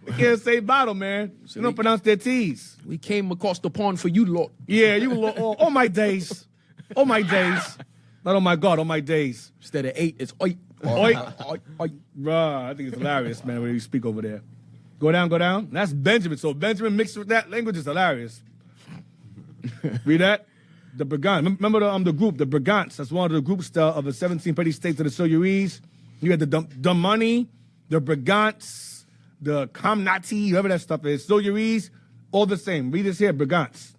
You can't say bottle, man. You don't pronounce their T's. We came across the pond for you, Lord. Yeah, you Lord. Oh, my days. Oh, my days. Not oh, my God, oh, my days. Instead of 8, it's oi. Oi. Bruh, I think it's hilarious, man, when you speak over there. Go down. That's Benjamin. So Benjamin mixed with that language is hilarious. Read that. The Brigantes. Remember the group, the Brigantes. That's one of the groups of the 17 petty states of the Silures. You had the Dumani, the Brigantes, the Comnati, whatever that stuff is. Silures, all the same. Read this here, Brigantes.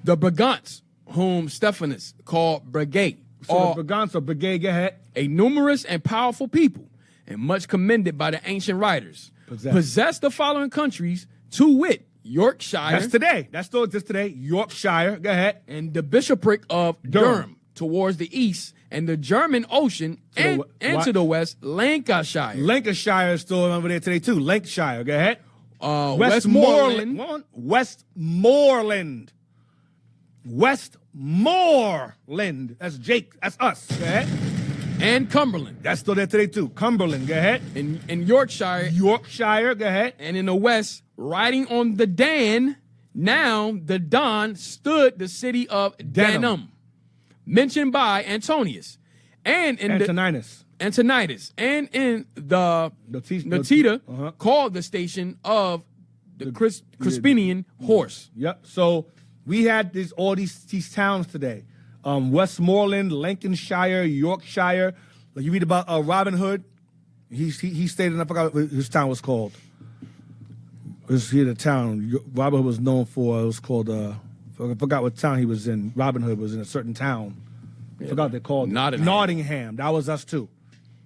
The Brigantes, whom Stephanus called brigade. So the Brigantes or brigade, go ahead. A numerous and powerful people, and much commended by the ancient writers. Possess the following countries, to wit, Yorkshire. That's today. That still exists today. Yorkshire. Go ahead. And the bishopric of Durham towards the east, and the German Ocean, and to the west, Lancashire. Lancashire is still over there today, too. Lancashire. Go ahead. Westmoreland. Westmoreland. That's Jake. That's us. Go ahead. And Cumberland. That's still there today, too. Cumberland. Go ahead. In Yorkshire. Yorkshire. Go ahead. And in the west, riding on the Dan, now the Don, stood the city of Danum, mentioned by Antonius. And in Antoninus. And in the Notita, called the station of the Crispinian horse. Yep. So we had all these towns today. Westmoreland, Lancashire, Yorkshire. Like you read about Robin Hood. He stayed in, I forgot what his town was called. It was here the town Robin Hood was known for. It was called, I forgot what town he was in. Robin Hood was in a certain town. I forgot what they called it. Nottingham. That was us too.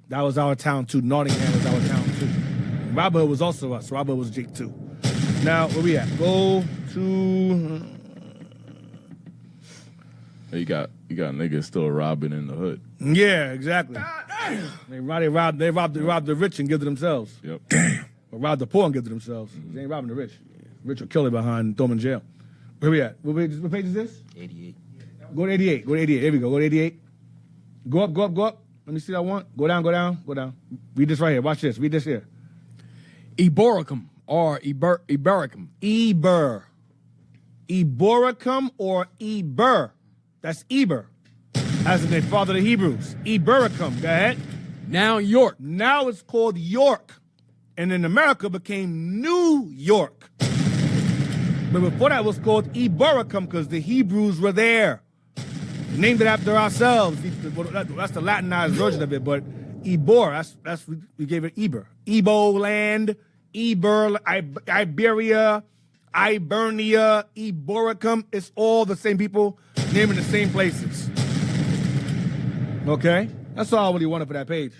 That was our town too. Nottingham was our town too. Robin Hood was also us. Robin Hood was Jake too. Now, where we at? Go to... You got niggas still robbing in the hood. Yeah, exactly. They robbed the rich and give to themselves. Yep. Damn. Or rob the poor and give to themselves. They ain't robbing the rich. Rich will kill it behind, throw them in jail. Where we at? What page is this? 88. Go to 88. Here we go. Go to 88. Go up. Let me see that one. Go down. Read this right here. Watch this. Read this here. Eboracum or Ibericum. Eboracum or Eber. That's Eber. As the father of the Hebrews. Ebericum. Go ahead. Now York. Now it's called York. And in America became New York. But before that it was called Eboracum because the Hebrews were there. Named it after ourselves. That's the Latinized version of it, but Ebor, we gave it Eber. Ebo land, Eber, Iberia, Ibernia, Eboracum. It's all the same people naming the same places. Okay? That's all I really wanted for that page.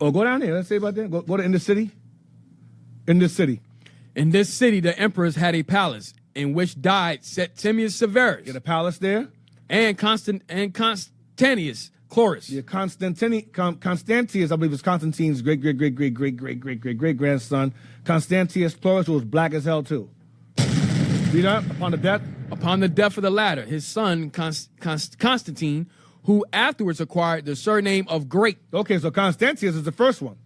Oh, go down there. Let's say about that. Go to in the city. In this city. In this city, the emperors had a palace in which died Septimius Severus Get a palace there. and Constantius Chlorus. Yeah, Constantius, I believe, was Constantine's great grandson. Constantius Chlorus was black as hell too. Read up upon the death. Upon the death of the latter, his son Constantine, who afterwards acquired the surname of Great. Okay, so Constantius is the first one.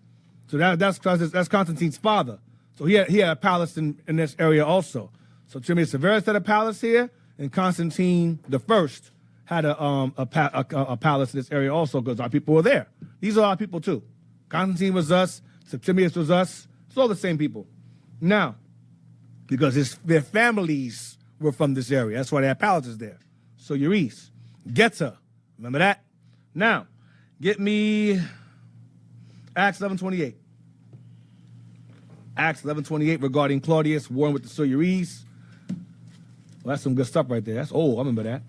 So that's Constantine's father. So he had a palace in this area also. So Septimius Severus had a palace here, and Constantine the First had a palace in this area also because our people were there. These are our people too. Constantine was us. Septimius was us. It's all the same people. Now, because their families were from this area, that's why they had palaces there. So Euris, Geta, remember that? Now, get me Acts 11:28. Acts 11:28 regarding Claudius warring with the Silures. Well, that's some good stuff right there. That's old. I remember that.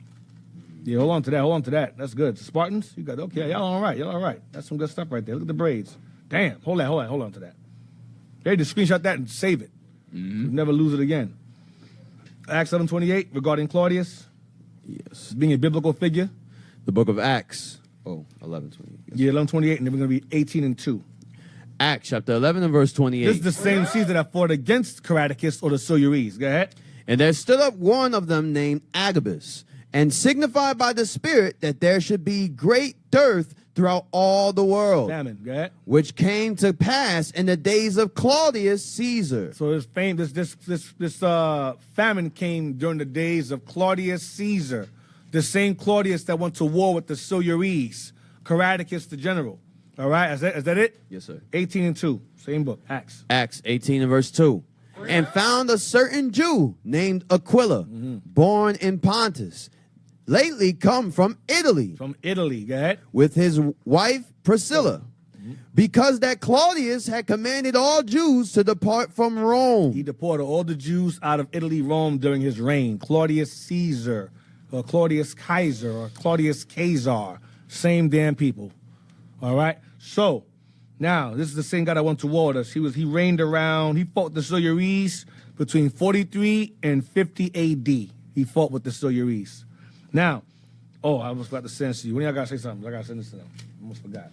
Yeah, hold on to that. That's good. The Spartans, you got okay. Y'all all right. That's some good stuff right there. Look at the braids. Damn. Hold on to that. They just screenshot that and save it. Mm-hmm. Never lose it again. Acts 11:28 regarding Claudius. Yes. Being a biblical figure. The book of Acts. 11:28. Yeah, 11:28, and then we're going to be 18 and 2. Acts chapter 11 and verse 28. This is the same Caesar that fought against Caradicus or the Silures. Go ahead. And there stood up one of them named Agabus, and signified by the Spirit that there should be great dearth throughout all the world. Famine. Go ahead. Which came to pass in the days of Claudius Caesar. So this famine came during the days of Claudius Caesar, the same Claudius that went to war with the Silures, Caradicus the general. All right, is that it? Yes, sir. 18 and 2, same book, Acts. Acts 18 and verse 2. And found a certain Jew named Aquila, born in Pontus, lately come from Italy. From Italy, go ahead. With his wife Priscilla, because that Claudius had commanded all Jews to depart from Rome. He deported all the Jews out of Italy, Rome during his reign. Claudius Caesar, or Claudius Kaiser, or Claudius Caesar, same damn people. All right, so now this is the same guy that went to war with us. He reigned around. He fought the Silures between 43 and 50 A.D. He fought with the Silures. Now, I almost forgot to send to you. When y'all gotta say something, I gotta send this to them. Almost forgot.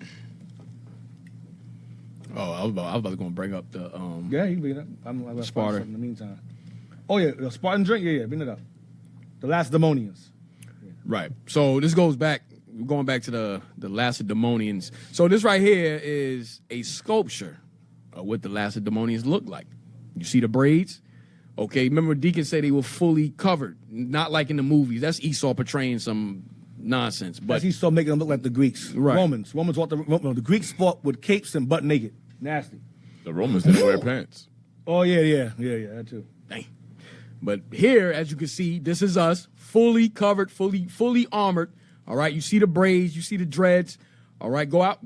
Oh, I was about to go and bring up the Yeah, you can bring it up. I'm gonna Sparta. something in the meantime. Oh yeah, the Spartan drink. Yeah, bring it up. The Lacedaemonians. Right. So this goes back, going back to the Lacedaemonians. So this right here is a sculpture of what the Lacedaemonians look like. You see the braids? Okay, remember Deacon said they were fully covered, not like in the movies. That's Esau portraying some nonsense. But he's still making them look like the Greeks. Right. Romans walked the Greeks fought with capes and butt naked. Nasty. The Romans didn't wear pants. Oh yeah, that too. dang. But here, as you can see, this is us, fully covered, fully armored. All right, you see the braids, you see the dreads. All right, go out.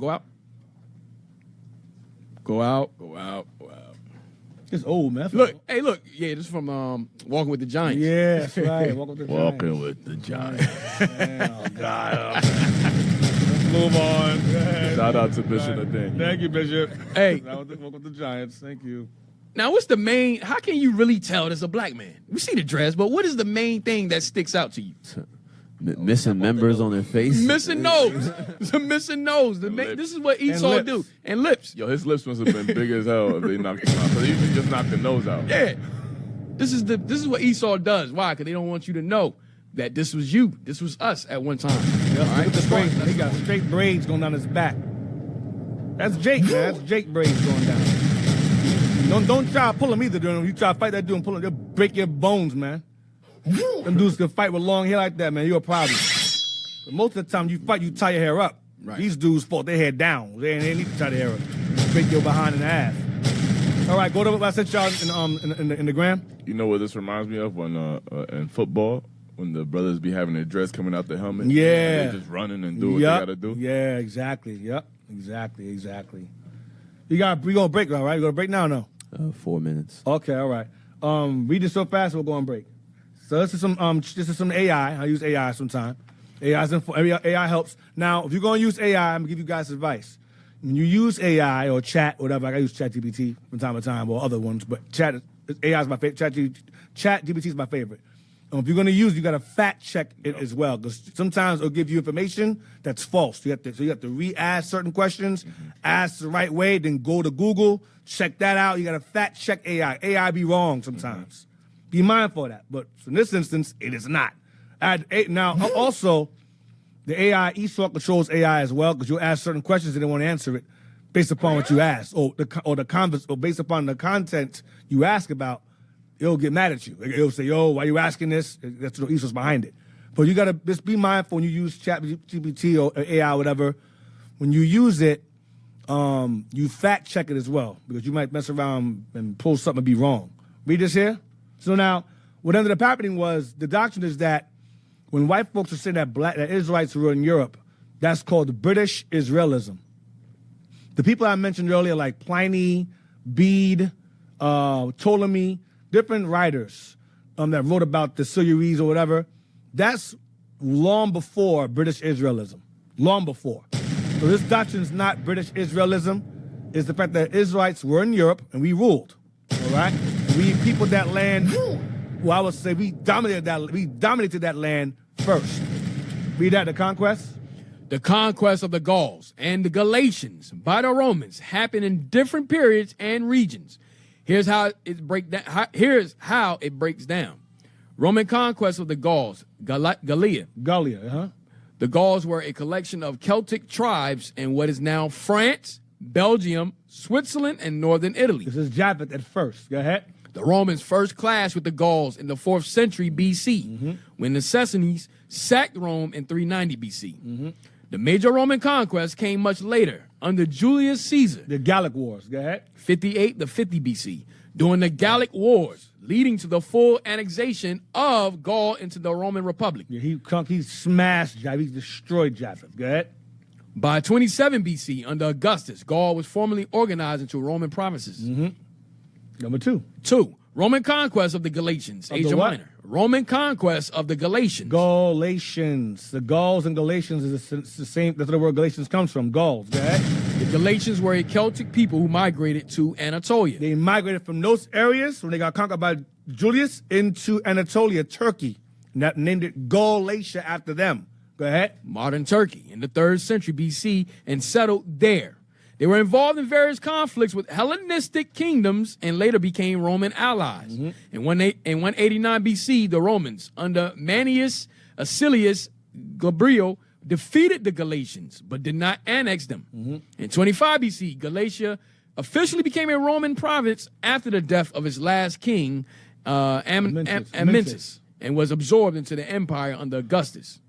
It's old, man. Look, yeah, this is from Walking with the Giants. Yeah, that's right. Walking with the Giants. Oh, God. Let's move on. Shout out to Bishop Nathaniel. Thank you, Bishop. Hey. Walk with the Giants. Thank you. Now, what's the main, how can you really tell there's a black man? We see the dress, but what is the main thing that sticks out to you? Missing members on their face. Missing nose. It's a missing nose. This is what Esau do. And lips. Yo, his lips must have been big as hell if they knocked him out. So they usually just knocked the nose out. Yeah. This is what Esau does. Why? Because they don't want you to know that this was you. This was us at one time. Yep. All right? Look at the braids. He got straight braids going down his back. That's Jake, man. That's Jake braids going down. Don't try to pull him either, dude. You try to fight that dude and pull him, they'll break your bones, man. Them dudes can fight with long hair like that, man. You're a problem. But most of the time you fight, you tie your hair up. Right. These dudes fought their hair down. They need to tie their hair up. Break your behind in the ass. All right, go to what I sent y'all in the gram. You know what this reminds me of when in football when the brothers be having their dress coming out the helmet. Yeah. They just running and do what they gotta do. Yeah, exactly. Yep. Exactly. We gonna break, all right? You gonna break now or no? 4 minutes. Okay, all right. Read this so fast, we'll go on break. So this is some AI. I use AI sometimes. AI helps. Now, if you're gonna use AI, I'm gonna give you guys advice. When you use AI or chat, whatever, like I use ChatGPT from time to time or other ones, but chat AI is my favorite. Chat GPT is my favorite. If you're going to use it, you got to fact check it as well, because sometimes it'll give you information that's false. You have to re-ask certain questions, ask the right way, then go to Google, check that out. You got to fact check AI. AI be wrong sometimes. Be mindful of that. But in this instance, it is not. Now, also, the AI, eSort controls AI as well, because you'll ask certain questions and they won't answer it based upon what you ask, or based upon the content you ask about. It'll get mad at you. It'll say, "Yo, why you asking this?" That's the reasons behind it. But you gotta just be mindful when you use ChatGPT or AI or whatever. When you use it, you fact check it as well, because you might mess around and pull something and be wrong. Read this here. So now, what ended up happening was the doctrine is that when white folks are saying that Israelites were in Europe, that's called British Israelism. The people I mentioned earlier, like Pliny, Bede, Ptolemy, different writers that wrote about the Silures or whatever, that's long before British Israelism. Long before. So this doctrine is not British Israelism. It's the fact that Israelites were in Europe and we ruled. All right? We peopled that land. Well, I would say we dominated that land first. Read that, the conquest. The conquest of the Gauls and the Galatians by the Romans happened in different periods and regions. Here's how it breaks down. Roman conquest of the Gauls, Gallia. The Gauls were a collection of Celtic tribes in what is now France, Belgium, Switzerland, and northern Italy. This is Japheth at first. Go ahead. The Romans first clashed with the Gauls in the 4th century BC, when the Sassanids sacked Rome in 390 BC. The major Roman conquest came much later, under Julius Caesar. The Gallic Wars. Go ahead. 58 to 50 BC, during the Gallic Wars, leading to the full annexation of Gaul into the Roman Republic. Yeah, he smashed Japheth. He destroyed Japheth. Go ahead. By 27 BC, under Augustus, Gaul was formally organized into Roman provinces. Number 2. 2. Roman conquest of the Galatians, Asia Minor. Roman conquest of the Galatians. Galatians. The Gauls and Galatians is the same. That's where the word Galatians comes from. Gauls. Go ahead. The Galatians were a Celtic people who migrated to Anatolia. They migrated from those areas when they got conquered by Julius into Anatolia, Turkey. And that named it Galatia after them. Go ahead. Modern Turkey in the 3rd century BC and settled there. They were involved in various conflicts with Hellenistic kingdoms and later became Roman allies. In 189 BC, the Romans, under Manius Acilius Glabrio, defeated the Galatians, but did not annex them. In 25 BC, Galatia officially became a Roman province after the death of its last king, Amyntas, and was absorbed into the empire under Augustus.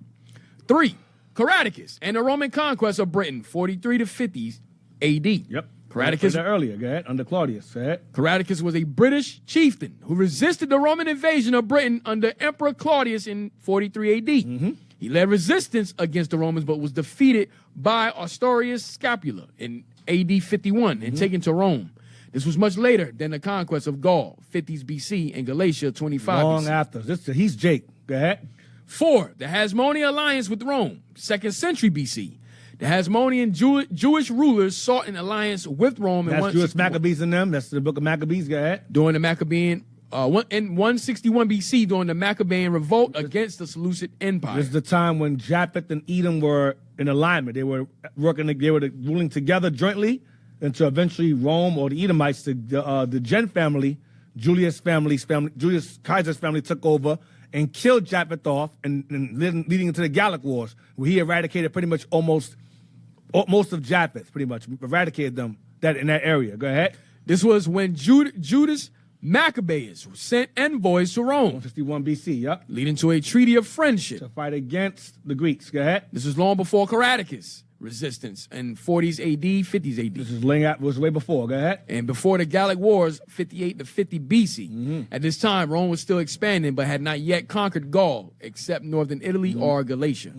3. Caradicus and the Roman conquest of Britain, 43 to 50 AD. Yep. Caradicus earlier, go ahead, under Claudius. Go ahead. Caradicus was a British chieftain who resisted the Roman invasion of Britain under Emperor Claudius in 43 AD. He led resistance against the Romans, but was defeated by Ostorius Scapula in AD 51 and taken to Rome. This was much later than the conquest of Gaul, 50s BC, and Galatia, 25 Long BC. after. He's Jake. Go ahead. 4. The Hasmonean alliance with Rome, 2nd century BC. The Hasmonean Jewish rulers sought an alliance with Rome. That's Jewish Maccabees in them. That's the book of Maccabees. Go ahead. During the Maccabean, in 161 BC, during the Maccabean revolt against the Seleucid Empire. This is the time when Japheth and Edom were in alignment. They were ruling together jointly until eventually Rome or the Edomites, the Gen family, Julius Caesar's family took over and killed Japheth off, and leading into the Gallic Wars, where he eradicated pretty much most of Japheth, pretty much eradicated them in that area. Go ahead. This was when Judas Maccabeus sent envoys to Rome. 161 BC, yep. Leading to a treaty of friendship. To fight against the Greeks. Go ahead. This was long before Caradicus resistance in 40s AD, 50s AD. This was way before. Go ahead. And before the Gallic Wars, 58 to 50 BC. At this time, Rome was still expanding, but had not yet conquered Gaul, except northern Italy or Galatia.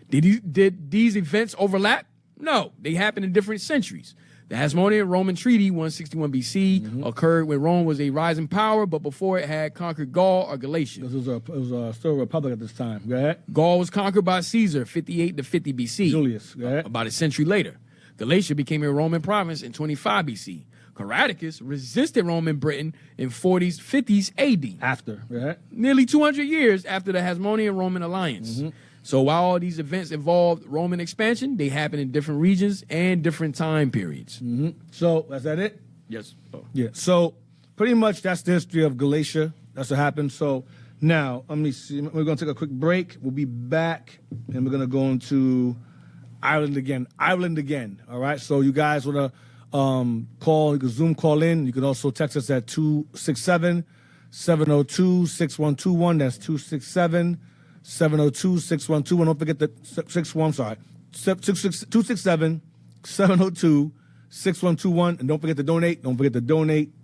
Did these events overlap? No, they happened in different centuries. The Hasmonean Roman Treaty, 161 BC, occurred when Rome was a rising power, but before it had conquered Gaul or Galatia. It was still a republic at this time. Go ahead. Gaul was conquered by Caesar, 58 to 50 BC. Julius, go ahead. About a century later. Galatia became a Roman province in 25 BC. Caradocus resisted Roman Britain in 40s, 50s AD. After, right? Nearly 200 years after the Hasmonean-Roman alliance. So while all these events involved Roman expansion, they happened in different regions and different time periods. So, is that it? Yes. Oh. Yeah. So, pretty much that's the history of Galatia. That's what happened. So, now, let me see. We're going to take a quick break. We'll be back, and we're going to go into Ireland again. All right? So, you guys want to call, you can Zoom call in. You can also text us at 267-702-6121. That's 267-702-6121. Don't forget the 267-702-6121. And don't forget to donate.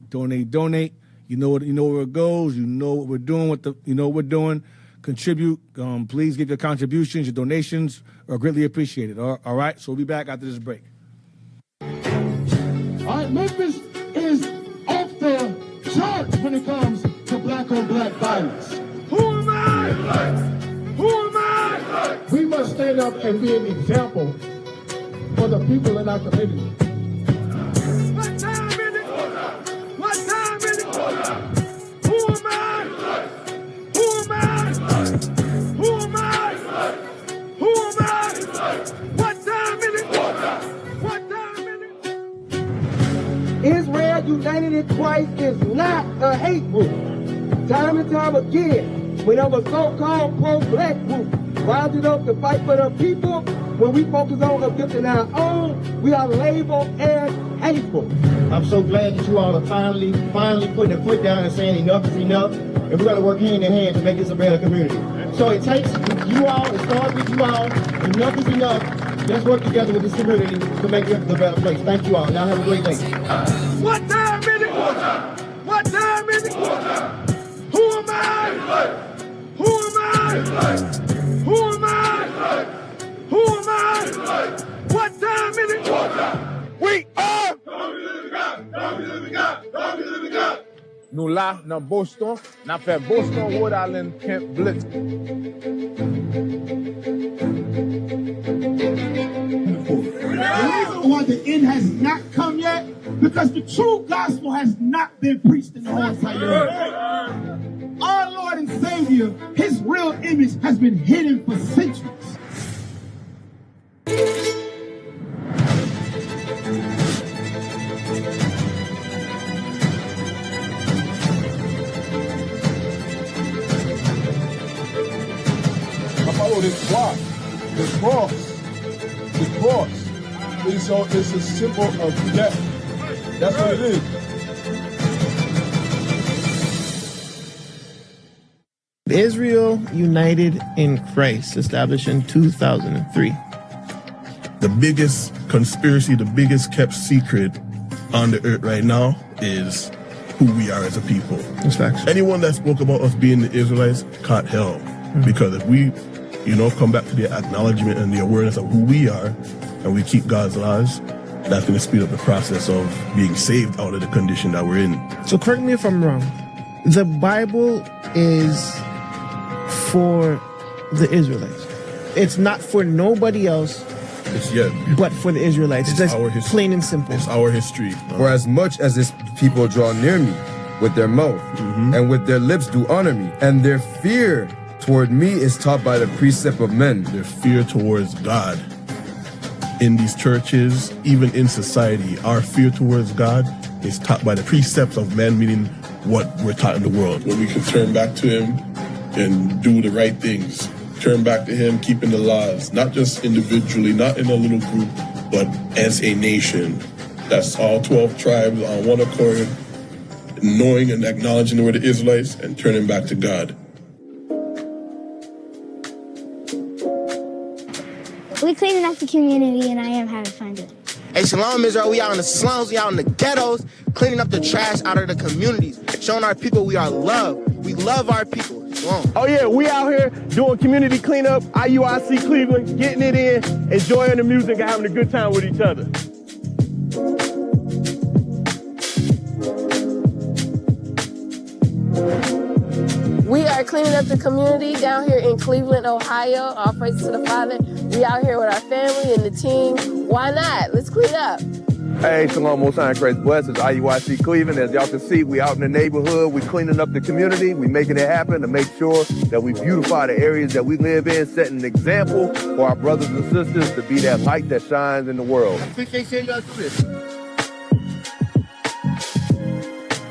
Donate. You know where it goes. You know what we're doing. Contribute. Please give your contributions, your donations are greatly appreciated. All right. So we'll be back after this break. All right, Memphis is off the charts when it comes to black on black violence. Who am I? Who am I? We must stand up and be an example for the people in our community. What time is it? What time is it? Who am I? Who am I? Who am I? Who am I? What time is it? What time is it? Israel United in Christ is not a hate group. Time and time again, whenever so-called pro-black group rises up to fight for their people, when we focus on uplifting our own, we are labeled as hateful. I'm so glad that you all are finally putting a foot down and saying enough is enough, and we're going to work hand in hand to make this a better community. So it takes you all, it starts with you all, enough is enough. Let's work together with this community to make it a better place. Thank you all. Y'all have a great day. What time is it? What time is it? Who am I? Who am I? Who am I? Who am I? What time is it? We are. Nou la nan Boston, nan fe Boston, Rhode Island, Kent Blitz. The reason why the end has not come yet, because the true gospel has not been preached in the whole entire earth. Our Lord and Savior, his real image has been hidden for centuries. The cross is a symbol of death. That's what it is. Israel United in Christ, established in 2003. The biggest conspiracy, the biggest kept secret on the earth right now is who we are as a people. That's facts. Anyone that spoke about us being the Israelites caught hell. Because if we, come back to the acknowledgement and the awareness of who we are, and we keep God's laws, that's going to speed up the process of being saved out of the condition that we're in. So correct me if I'm wrong. The Bible is for the Israelites. It's not for nobody else but for the Israelites. It's just our history. Plain and simple. It's our history. For as much as this people draw near me with their mouth and with their lips do honor me, and their fear toward me is taught by the precept of men. Their fear towards God. In these churches, even in society, our fear towards God is taught by the precepts of men, meaning what we're taught in the world. When we can turn back to him and do the right things. Turn back to him, keeping the laws, not just individually, not in a little group, but as a nation. That's all 12 tribes on one accord, knowing and acknowledging we're the Israelites and turning back to God. We're cleaning up the community, and I am having fun doing it. Hey, Shalom Israel, we out in the slums, we out in the ghettos, cleaning up the trash out of the communities, showing our people we are loved. We love our people. Shalom. Oh yeah, we out here doing community cleanup, IUIC Cleveland, getting it in, enjoying the music and having a good time with each other. We are cleaning up the community down here in Cleveland, Ohio. All praises to the Father. We out here with our family and the team. Why not? Let's clean up. Hey, Shalom, Most High, Christ bless. It's IUIC Cleveland. As y'all can see, we out in the neighborhood. We cleaning up the community. We making it happen to make sure that we beautify the areas that we live in, setting an example for our brothers and sisters to be that light that shines in the world. I appreciate seeing y'all do this.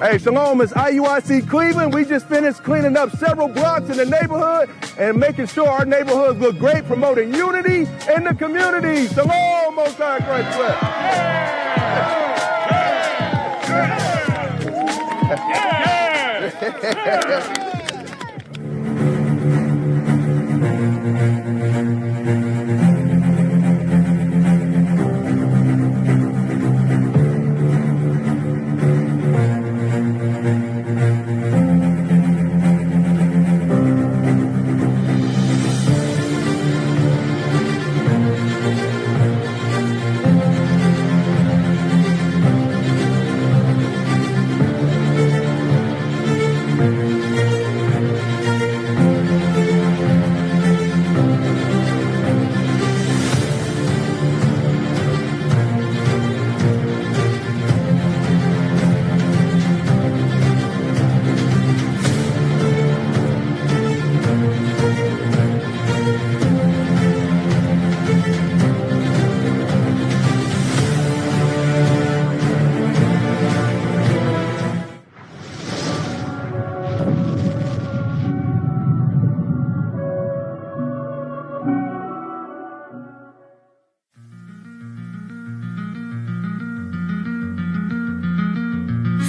Hey, Shalom, it's IUIC Cleveland. We just finished cleaning up several blocks in the neighborhood and making sure our neighborhoods look great, promoting unity in the community. Shalom, Most High, Christ bless.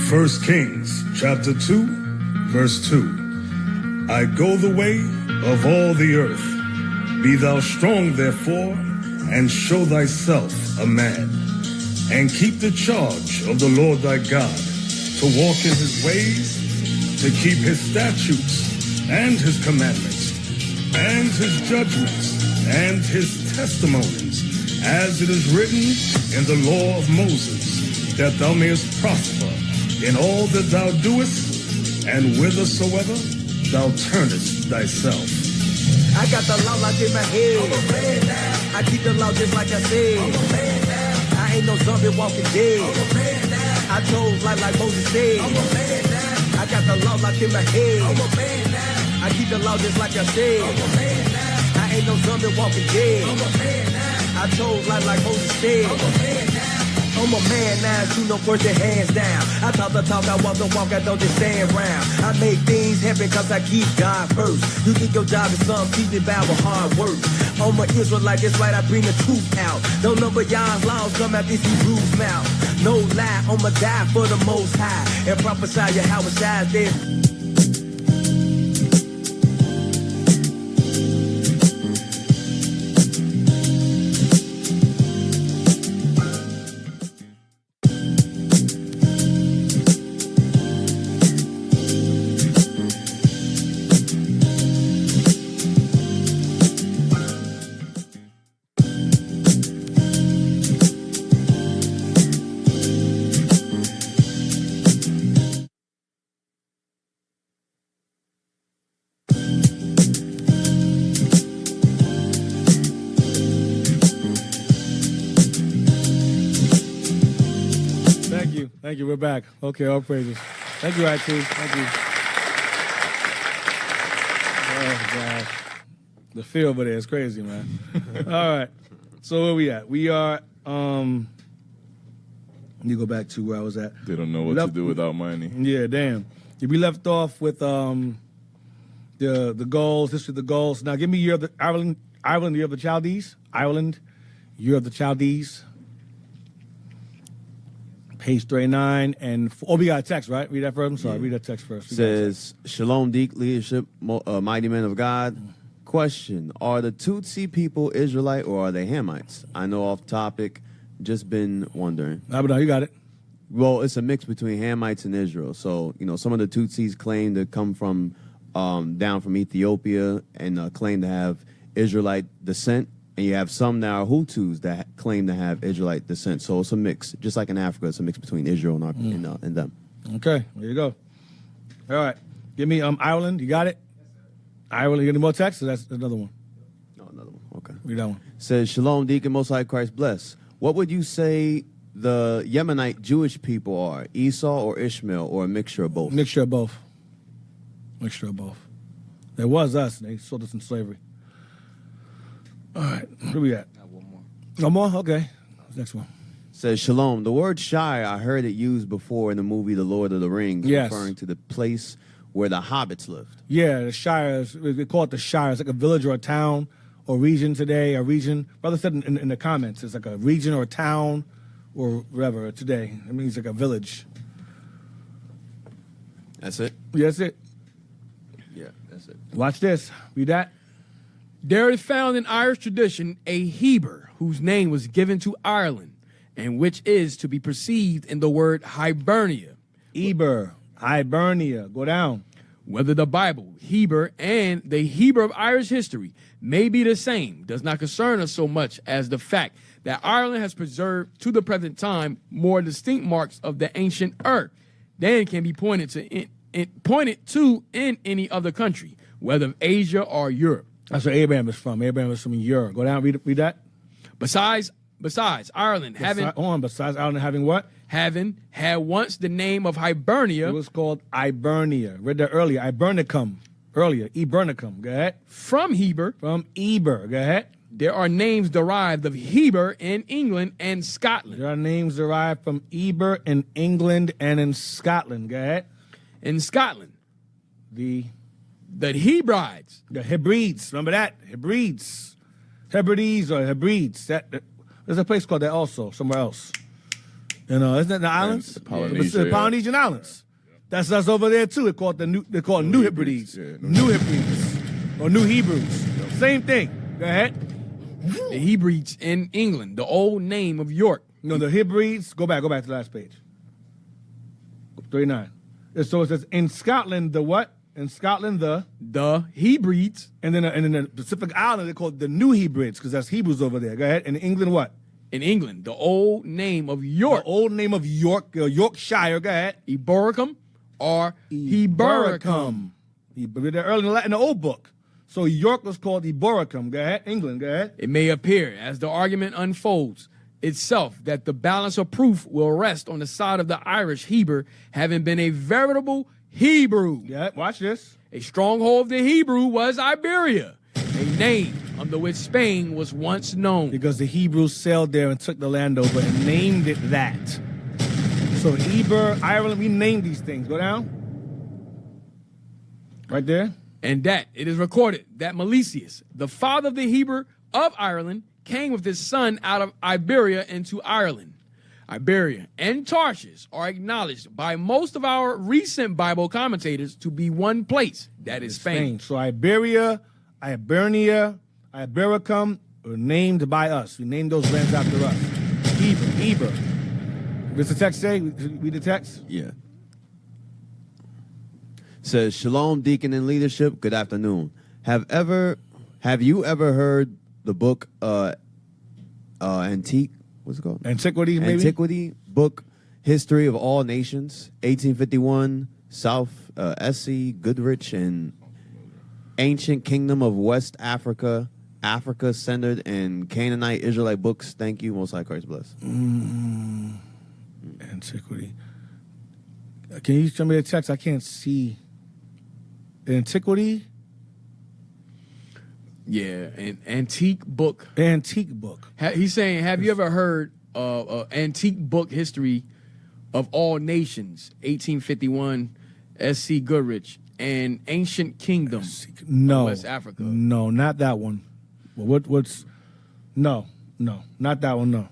First Kings chapter 2, verse 2. I go the way of all the earth. Be thou strong, therefore, and show thyself a man. And keep the charge of the Lord thy God, to walk in his ways, to keep his statutes and his commandments, and his judgments, and his testimonies, as it is written in the law of Moses, that thou mayest prosper in all that thou doest, and whithersoever thou turnest thyself. I got the law locked in my head. I keep the law just like I said. I ain't no zombie walking dead. I chose life like Moses said. I got the law locked in my head. I keep the law just like I said. I ain't no zombie walking dead. I chose life like Moses said. I'm a man now, you know, put your hands down. I talk the talk, I walk the walk, I don't just stand around. I make things happen cause I keep God first. You think your job is some keep it bound with hard work. I'm an Israelite, that's right, I bring the truth out. Don't number y'all's laws come out this Hebrew's mouth. No lie, I'ma die for the Most High. And prophesy your how it shines there. Thank you. We're back. Okay, all praises. Thank you, IT. Thank you. Oh, gosh. The feel over there is crazy, man. All right. So where we at? We are, let me go back to where I was at. They don't know what to do without money. Yeah, damn. We left off with the goals, history of the goals. Now give me year of the Ireland, year of the Chaldees. Ireland, year of the Chaldees. Page 39, and we got a text, right? Read that first. I'm sorry, read that text first. Says, Shalom Deek leadership, mighty men of God. Question, are the Tutsi people Israelite or are they Hamites? I know off topic, just been wondering. No, you got it. Well, it's a mix between Hamites and Israel. So, you know, some of the Tutsis claim to come from down from Ethiopia and claim to have Israelite descent. And you have some that are Hutus that claim to have Israelite descent. So it's a mix. Just like in Africa, it's a mix between Israel and them. Okay, there you go. All right. Give me Ireland. You got it? Ireland. You got any more text? Or that's another one? No, another one. Okay. Read that one. Says, Shalom, Deacon, Most High Christ bless. What would you say the Yemenite Jewish people are? Esau or Ishmael, or a mixture of both? Mixture of both. Mixture of both. There was us, and they sold us in slavery. All right, where we at? One more. One more? Okay. Next one. Says Shalom. The word Shire, I heard it used before in the movie The Lord of the Rings, Yes. referring to the place where the hobbits lived. Yeah, the Shire, we call it the Shire. It's like a village or a town or region today, a region. Brother said in the comments, it's like a region or a town or whatever today. It means like a village. That's it? Yeah, that's it. Yeah, that's it. Watch this. Read that. There is found in Irish tradition a Heber whose name was given to Ireland, and which is to be perceived in the word Hibernia. Eber, Hibernia. Go down. Whether the Bible, Heber, and the Heber of Irish history may be the same does not concern us so much as the fact that Ireland has preserved to the present time more distinct marks of the ancient earth than can be pointed to in any other country, whether of Asia or Europe. That's where Abraham is from. Abraham is from Europe. Go down, read that. Besides Ireland besides Ireland having what? Having had once the name of Hibernia. It was called Ibernia. Read that earlier. Ibernicum. Earlier. Ebernicum. Go ahead. From Heber. From Eber. Go ahead. There are names derived of Heber in England and Scotland. There are names derived from Eber in England and in Scotland. Go ahead. In Scotland. The Hebrides. The Hebrides. Remember that? Hebrides. Hebrides or Hebrides. There's a place called that also, somewhere else. You know, isn't that the islands? The Polynesia, the Polynesian islands. That's us over there too. They call it New Hebrides. New Hebrides. Or New Hebrews. Same thing. Go ahead. The Hebrides in England, the old name of York. No, the Hebrides. Go back to the last page. 39. So it says in Scotland the what? In Scotland the Hebrides. And then in the Pacific Island they call it the New Hebrides because that's Hebrews over there. Go ahead. And in England what? In England, the old name of York. The old name of York, Yorkshire. Go ahead. Eboracum or Hebericum. They're early in the old book. So York was called Eboracum. Go ahead. England. Go ahead. It may appear, as the argument unfolds itself, that the balance of proof will rest on the side of the Irish Heber having been a veritable Hebrew. Yeah, watch this. A stronghold of the Hebrew was Iberia, a name under which Spain was once known. Because the Hebrews sailed there and took the land over and named it that. So Eber, Ireland, we named these things. Go down. Right there. And that it is recorded that Milesius, the father of the Heber of Ireland, came with his son out of Iberia into Ireland. Iberia and Tarshish are acknowledged by most of our recent Bible commentators to be one place, that is Spain. So Iberia, Ibernia, Ibericum were named by us. We named those lands after us. Heber. What's the text say? Read the text? Yeah. Says, Shalom, deacon and leadership. Good afternoon. Have you ever heard the book Antique? What's it called? Antiquity, maybe? Antiquity book, History of All Nations, 1851, South S.C. Goodrich, and Ancient Kingdom of West Africa, Africa Centered in Canaanite Israelite books. Thank you. Most High Christ bless. Antiquity. Can you show me the text? I can't see. Antiquity? Yeah, an antique book. Antique book. He's saying, have you ever heard of antique book history of all nations, 1851, S.C. Goodrich, and Ancient Kingdom of West Africa? No, not that one. Well, no, not that one, no.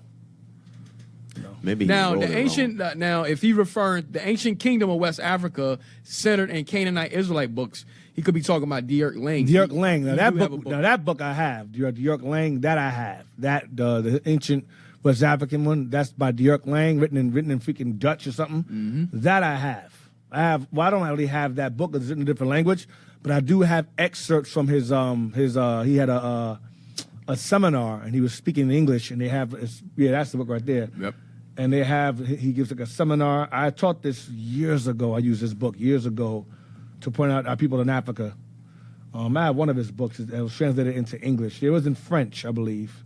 Maybe now the ancient. Now, if he referring the Ancient Kingdom of West Africa centered in Canaanite Israelite books, he could be talking about D'York Lang. D'York Lang. Now that book I have. D'York Lang. That I have. That the ancient West African one. That's by D'York Lang, written in freaking Dutch or something. Mm-hmm. That I have. Well, I don't really have that book because it's in a different language, but I do have excerpts from his. He had a seminar and he was speaking in English, and they have that's the book right there. Yep. And he gives like a seminar. I taught this years ago. I used this book years ago to point out our people in Africa. I have one of his books. It was translated into English. It was in French, I believe.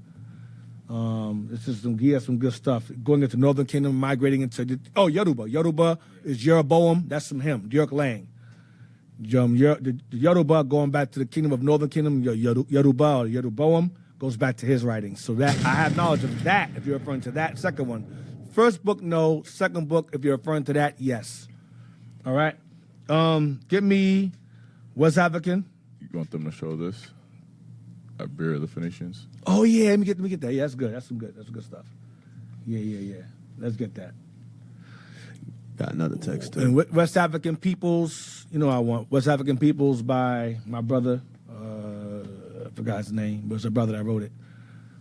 This is some good stuff. Going into Northern Kingdom, migrating into Yoruba. Yoruba is Jeroboam. That's from him, York Lang. The Yoruba going back to the kingdom of Northern Kingdom, Yoruba or Jeroboam goes back to his writings. So that I have knowledge of that. If you're referring to that second one, first book, no. Second book, if you're referring to that, yes. All right. Give me West African. You want them to show this? Iberia, the Phoenicians. Oh yeah, let me get that. Yeah, that's good. That's good stuff. Yeah. Let's get that. Got another text too. And West African Peoples, I want West African Peoples by my brother. I forgot his name, but it's a brother that wrote it.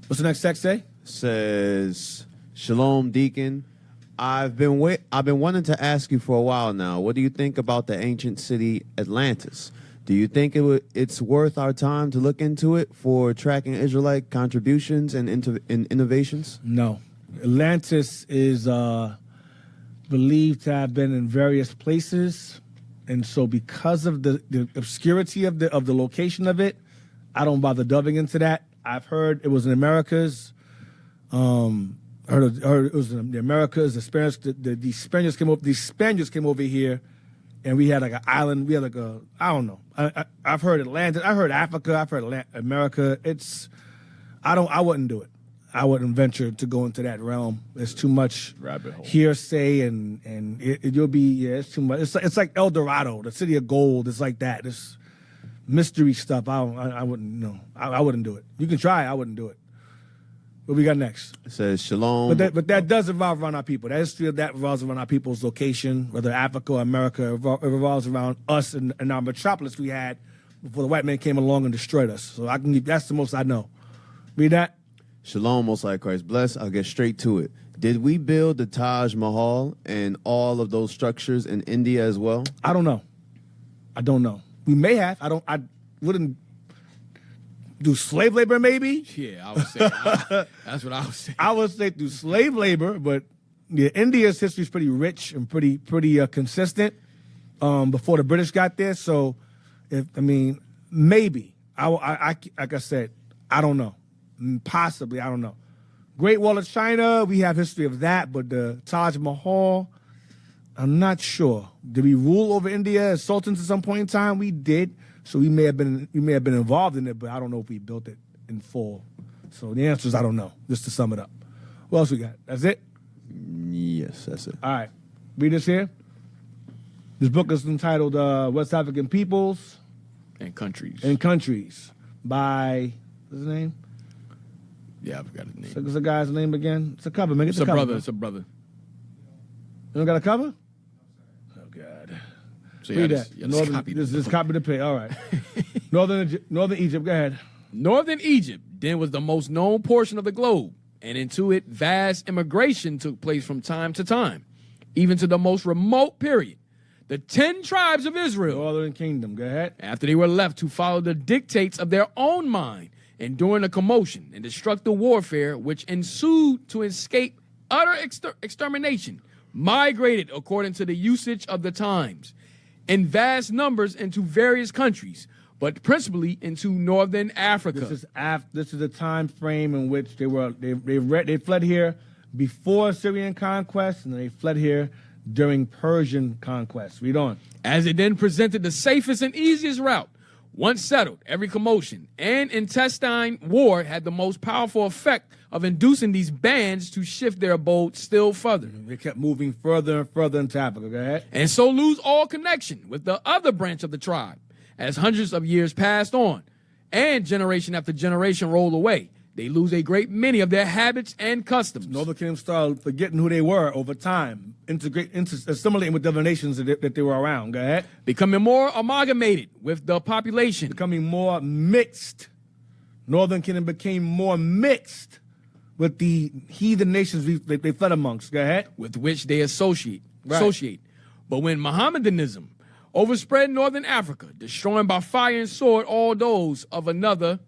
What's the next text say? Says, Shalom, Deacon. I've been wanting to ask you for a while now. What do you think about the ancient city Atlantis? Do you think it's worth our time to look into it for tracking Israelite contributions and innovations? No. Atlantis is believed to have been in various places, and so because of the obscurity of the location of it, I don't bother delving into that. I've heard it was in Americas. Heard it was in the Americas. The Spaniards came over. These Spaniards came over here, and we had like an island. We had like I don't know. I've heard Atlantis. I heard Africa. I've heard America. I wouldn't do it. I wouldn't venture to go into that realm. It's too much rabbit hole hearsay, and you'll be it's too much. It's like El Dorado, the city of gold. It's like that. It's mystery stuff. I wouldn't. No, I wouldn't do it. You can try. I wouldn't do it. What we got next? It says Shalom. But that does revolve around our people. That history of that revolves around our people's location, whether Africa or America. It revolves around us and our metropolis we had before the white man came along and destroyed us. So that's the most I know. Read that. Shalom, Most High Christ bless. I'll get straight to it. Did we build the Taj Mahal and all of those structures in India as well? I don't know. We may have. I wouldn't do slave labor, maybe. Yeah, I would say that's what I would say. I would say through slave labor, but yeah, India's history is pretty rich and pretty consistent before the British got there. So, maybe. I like I said, I don't know. Possibly, I don't know. Great Wall of China, we have history of that, but the Taj Mahal, I'm not sure. Did we rule over India as sultans at some point in time? We did. So we may have been involved in it, but I don't know if we built it in full. So the answer is I don't know, just to sum it up. What else we got? That's it? Yes, that's it. All right. Read this here. This book is entitled West African Peoples and Countries. By, what's his name? Yeah, I forgot his name. So, what's the guy's name again? It's a cover, man. It's a brother. It's a brother. You don't got a cover? Oh, God. So read that. This is copy the pay. All right. Northern Egypt. Go ahead. Northern Egypt then was the most known portion of the globe, and into it vast immigration took place from time to time, even to the most remote period. The 10 tribes of Israel, Northern Kingdom. Go ahead. After they were left to follow the dictates of their own mind, enduring a commotion and destructive warfare which ensued to escape utter extermination, migrated according to the usage of the times in vast numbers into various countries, but principally into northern Africa. This is a time frame in which they fled here before Syrian conquest, and then they fled here during Persian conquest. Read on. As it then presented the safest and easiest route. Once settled, every commotion and intestine war had the most powerful effect of inducing these bands to shift their abode still further. They kept moving further and further into Africa. Go ahead. And so lose all connection with the other branch of the tribe. As hundreds of years passed on and generation after generation rolled away, they lose a great many of their habits and customs. Northern Kingdom started forgetting who they were over time, assimilating with the other nations that they were around. Go ahead. Becoming more amalgamated with the population. Becoming more mixed. Northern Kingdom became more mixed with the heathen nations they fled amongst. Go ahead. With which they associate. But when Mohammedanism overspread northern Africa, destroying by fire and sword all those of another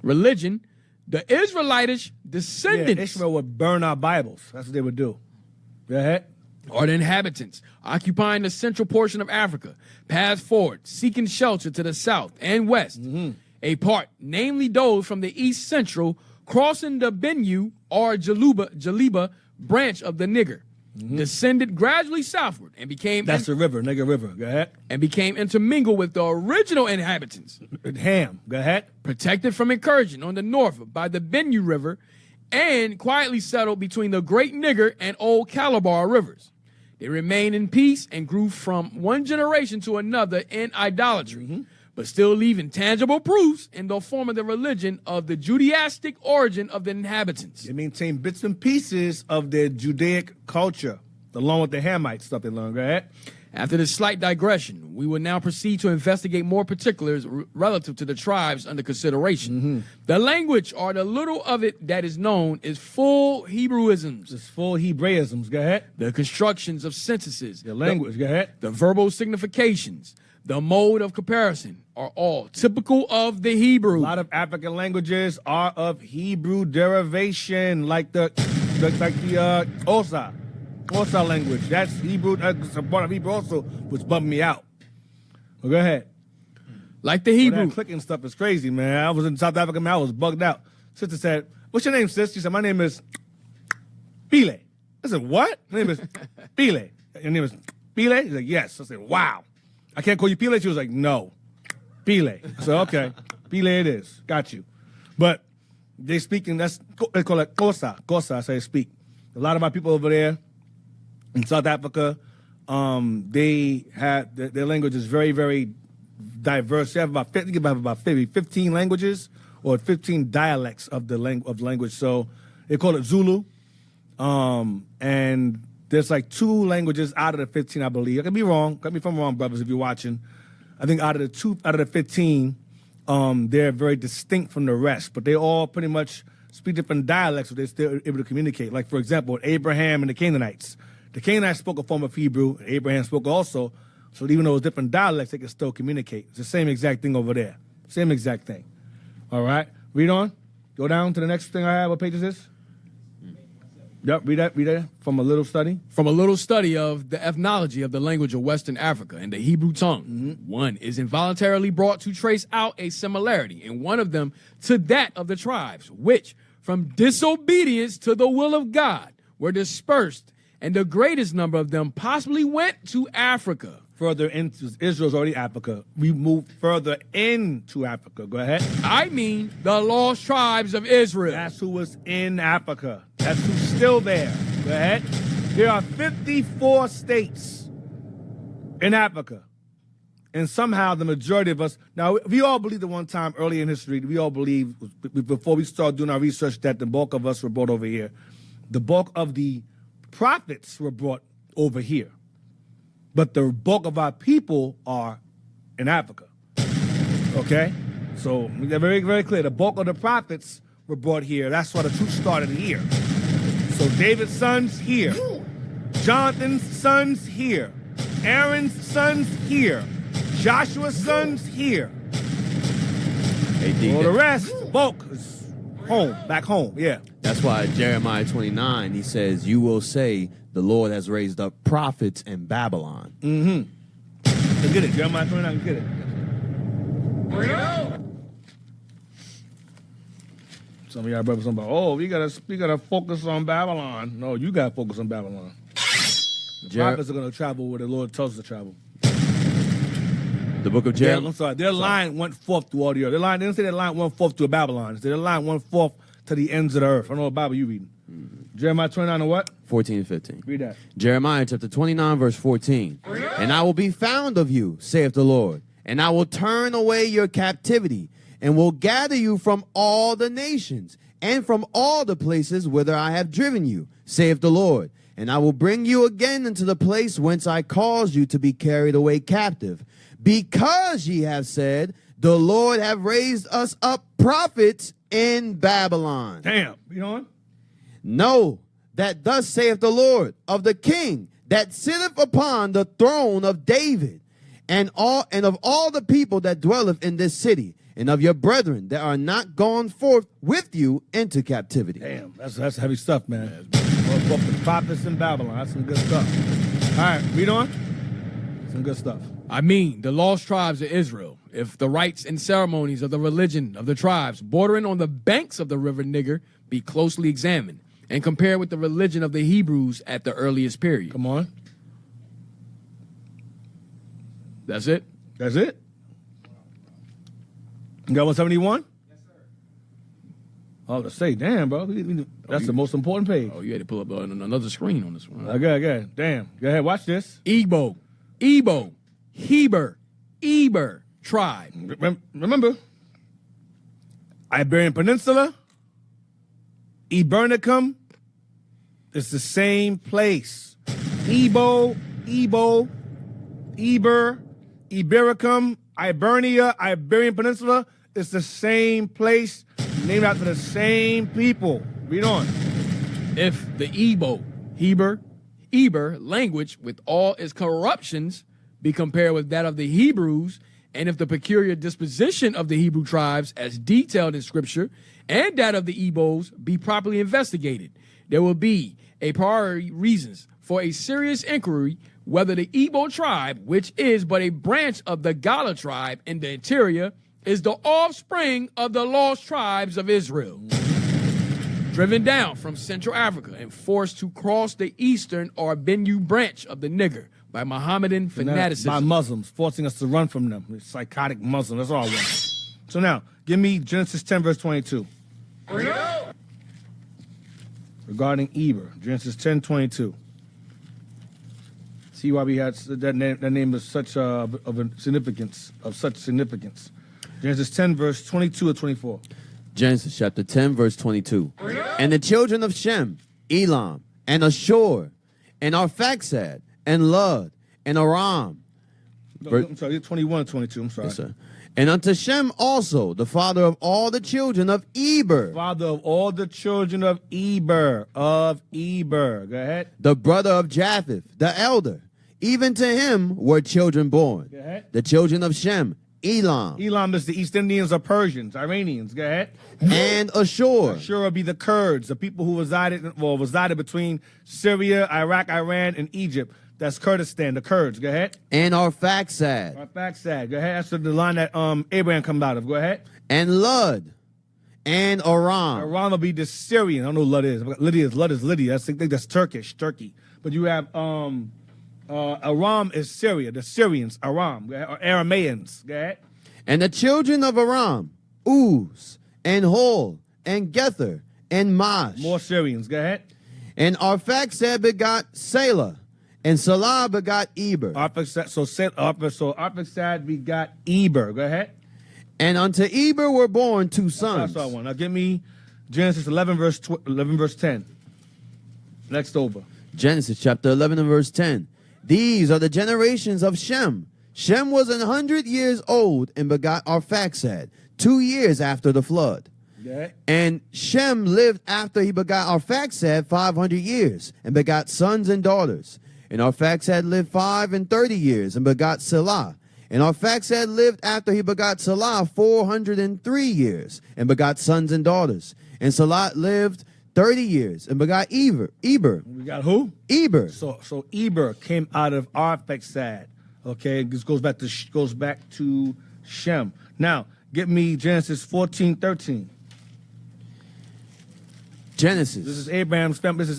religion, the Israelitish descendants. Yeah, Ishmael would burn our Bibles. That's what they would do. Go ahead. Or the inhabitants, occupying the central portion of Africa, passed forward, seeking shelter to the south and west. A part, namely those from the east central, crossing the Benue or Jaliba branch of the Niger, descended gradually southward and became That's the river, Nigger River. Go ahead. and became intermingled with the original inhabitants, Ham. Go ahead. protected from incursion on the north by the Benue River, and quietly settled between the Great Niger and Old Calabar rivers. They remained in peace and grew from one generation to another in idolatry, but still leaving tangible proofs in the form of the religion of the Judaistic origin of the inhabitants. They maintain bits and pieces of their Judaic culture, along with the Hamite stuff they learned. Go ahead. After this slight digression, we will now proceed to investigate more particulars relative to the tribes under consideration. The language, or the little of it that is known, is full Hebrewisms. It's full Hebraisms. Go ahead. The constructions of sentences. The language. Go ahead. The verbal significations. The mode of comparison are all typical of the Hebrew. A lot of African languages are of Hebrew derivation, like the Osa language. That's Hebrew. That's a part of Hebrew also, which bummed me out. Well, go ahead. Like the Hebrew. That clicking stuff is crazy, man. I was in South Africa, man. I was bugged out. Sister said, "What's your name, sis?" She said, "My name is Pile." I said, "What?" My name is Pile. Your name is Pile? She's like, "Yes." I said, "Wow. I can't call you Pile?" She was like, "No. Pile." I said, "Okay. Pile it is. Got you." But they speaking, they call it Kosa. Kosa, that's how they speak. A lot of our people over there in South Africa, they have, their language is very, very diverse. They have about 15 languages or 15 dialects of the language. So they call it Zulu. And there's like 2 languages out of the 15, I believe. I could be wrong. Correct me if I'm wrong, brothers, if you're watching. I think out of the 15, they're very distinct from the rest, but they all pretty much speak different dialects, but they're still able to communicate. Like, for example, Abraham and the Canaanites. The Canaanites spoke a form of Hebrew, and Abraham spoke also, so even though it's different dialects, they can still communicate. It's the same exact thing over there. Same exact thing. All right? Read on. Go down to the next thing I have. What page is this? Yep, read that. From a little study. From a little study of the ethnology of the language of Western Africa and the Hebrew tongue, one is involuntarily brought to trace out a similarity in one of them to that of the tribes, which, from disobedience to the will of God, were dispersed, and the greatest number of them possibly went to Africa. Further into Israel's already Africa. We moved further into Africa. Go ahead. I mean the lost tribes of Israel. That's who was in Africa. That's who's still there. Go ahead. There are 54 states in Africa. And somehow the majority of us, now we all believed at one time early in history, we all believed, before we started doing our research, that the bulk of us were brought over here. The bulk of the prophets were brought over here. But the bulk of our people are in Africa. Okay? So they're very, very clear. The bulk of the prophets were brought here. That's why the truth started here. So David's sons here. Jonathan's sons here. Aaron's sons here. Joshua's sons here. Hey, All the rest, the bulk is home, back home, yeah. That's why Jeremiah 29, he says, "You will say, the Lord has raised up prophets in Babylon." Let's get it. Jeremiah 29, let's get it. Some of y'all brothers talking about, oh, we gotta focus on Babylon. No, you gotta focus on Babylon. The prophets are gonna travel where the Lord tells us to travel. The book of Jeremiah. I'm sorry, their line went forth through all the earth. They didn't say their line went forth to Babylon. Their line went forth to the ends of the earth. I don't know what Bible you reading. Jeremiah 29 and what? 14 and 15. Read that. Jeremiah chapter 29, verse 14. "And I will be found of you, saith the Lord, and I will turn away your captivity, and will gather you from all the nations, and from all the places whither I have driven you, saith the Lord. And I will bring you again into the place whence I caused you to be carried away captive, because ye have said, the Lord have raised us up prophets in Babylon." Damn, you know what? "Know that thus saith the Lord of the king that sitteth upon the throne of David, and of all the people that dwelleth in this city, and of your brethren that are not gone forth with you into captivity." Damn, that's heavy stuff, man. Both the prophets in Babylon. That's some good stuff. All right, read on. Some good stuff. I mean the lost tribes of Israel. if the rites and ceremonies of the religion of the tribes bordering on the banks of the river Niger be closely examined and compared with the religion of the Hebrews at the earliest period. Come on. That's it? That's it? You got 171? Yes, sir. Oh, let's say, damn, bro. That's the most important page. Oh, you had to pull up another screen on this one. Okay. Damn. Go ahead, watch this. Igbo, Eber tribe. Remember, Iberian Peninsula, Ibernicum, it's the same place. Eber, Ibericum, Ibernia, Iberian Peninsula, it's the same place, named after the same people. Read on. If the Eber language with all its corruptions be compared with that of the Hebrews, and if the peculiar disposition of the Hebrew tribes as detailed in Scripture and that of the Igbos be properly investigated, there will be a priori reasons for a serious inquiry whether the Igbo tribe, which is but a branch of the Gala tribe in the interior, is the offspring of the lost tribes of Israel, driven down from Central Africa and forced to cross the eastern or Benue branch of the Niger by Mohammedan fanaticism. By Muslims, forcing us to run from them. We're psychotic Muslims, that's all I want. So now, give me Genesis 10, verse 22. Regarding Eber, Genesis 10, 22. See why we had that name is such of such significance. Genesis 10, verse 22 or 24. Genesis chapter 10, verse 22. And the children of Shem, Elam, and Ashur, and Arphaxad, and Lud, and Aram. No, I'm sorry, 21 and 22, I'm sorry. Yes, sir. And unto Shem also, the father of all the children of Eber. Father of all the children of Eber. Go ahead. The brother of Japheth, the elder. Even to him were children born. Go ahead. The children of Shem, Elam. Elam is the East Indians or Persians, Iranians. Go ahead. And Ashur. Ashur would be the Kurds, the people who resided between Syria, Iraq, Iran, and Egypt. That's Kurdistan, the Kurds. Go ahead. And Arphaxad. Arphaxad. Go ahead. That's the line that Abraham comes out of. Go ahead. And Lud. And Aram. Aram will be the Syrian. I don't know what Lud is. Lud is Lydia. I think that's Turkey. But you have Aram is Syria. The Syrians, Aram, or Aramaeans. Go ahead. And the children of Aram, Uz, and Hol, and Gether, and Mash. More Syrians. Go ahead. And Arphaxad begot Selah, and Salah begot Eber. So Arphaxad begot Eber. Go ahead. And unto Eber were born two sons. That's all I want. Now give me Genesis 11, verse 10. Next over. Genesis chapter 11 and verse 10. These are the generations of Shem. Shem was 100 years old and begot Arphaxad 2 years after the flood. Yeah. And Shem lived after he begot Arphaxad 500 years and begot sons and daughters. And Arphaxad lived 35 years and begot Selah. And Arphaxad lived after he begot Selah 403 years and begot sons and daughters. And Selah lived 30 years and begot Eber. We got who? Eber. So Eber came out of Arphaxad. Okay, this goes back to Shem. Now, get me Genesis 14:13. Genesis. This is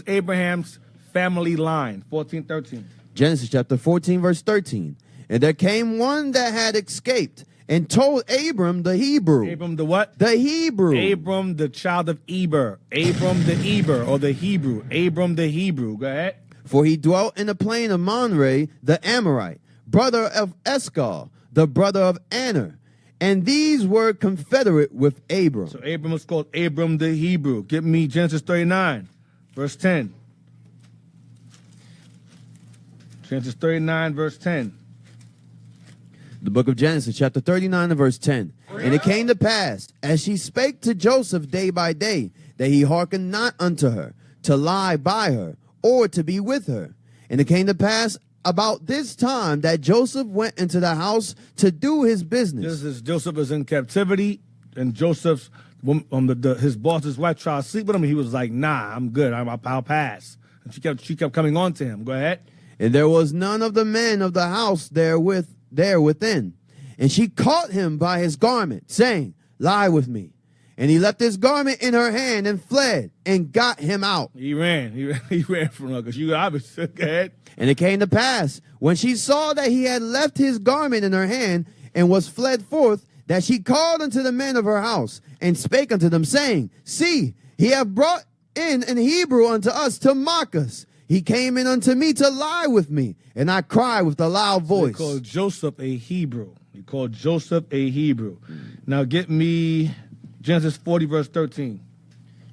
Abraham's family line. 14:13. Genesis chapter 14, verse 13. And there came one that had escaped and told Abram the Hebrew. Abram the what? The Hebrew. Abram the child of Eber. Abram the Eber, or the Hebrew. Abram the Hebrew. Go ahead. For he dwelt in the plain of Manre, the Amorite, brother of Eshcol, the brother of Aner. And these were confederate with Abram. So Abram was called Abram the Hebrew. Give me Genesis 39, verse 10. Genesis 39, verse 10. The book of Genesis, chapter 39 and verse 10. And it came to pass, as she spake to Joseph day by day, that he hearkened not unto her, to lie by her, or to be with her. And it came to pass about this time that Joseph went into the house to do his business. Joseph is in captivity, and Joseph's his boss's wife tried to sleep with him, and he was like, "Nah, I'm good. I'll pass." And she kept coming on to him. Go ahead. And there was none of the men of the house there within. And she caught him by his garment, saying, lie with me. And he left his garment in her hand and fled and got him out. He ran. He ran from her because you obviously go ahead. And it came to pass, when she saw that he had left his garment in her hand and was fled forth, that she called unto the men of her house and spake unto them, saying, see, he hath brought in an Hebrew unto us to mock us. He came in unto me to lie with me, and I cried with a loud voice. He called Joseph a Hebrew. He called Joseph a Hebrew. Now get me Genesis 40, verse 13.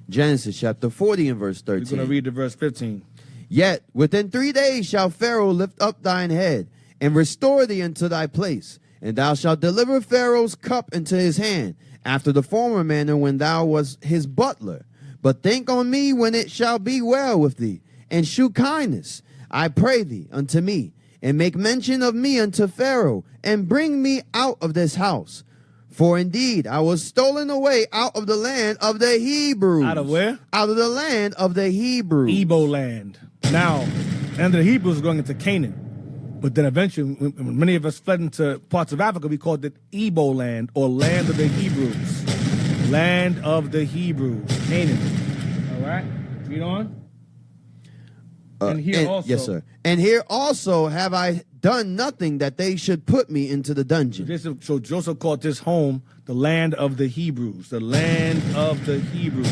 Genesis chapter 40 and verse 13. We're going to read the verse 15. Yet within 3 days shall Pharaoh lift up thine head and restore thee into thy place, and thou shalt deliver Pharaoh's cup into his hand, after the former manner when thou wast his butler. But think on me when it shall be well with thee, and shew kindness, I pray thee, unto me, and make mention of me unto Pharaoh, and bring me out of this house. For indeed I was stolen away out of the land of the Hebrews. Out of where? Out of the land of the Hebrews. Ebo land. Now, and the Hebrews were going into Canaan. But then eventually, when many of us fled into parts of Africa, we called it Ebo land, or land of the Hebrews. Land of the Hebrews. Canaan. All right? Read on. And here also. Yes, sir. And here also have I done nothing that they should put me into the dungeon. So Joseph called this home the land of the Hebrews. The land of the Hebrews.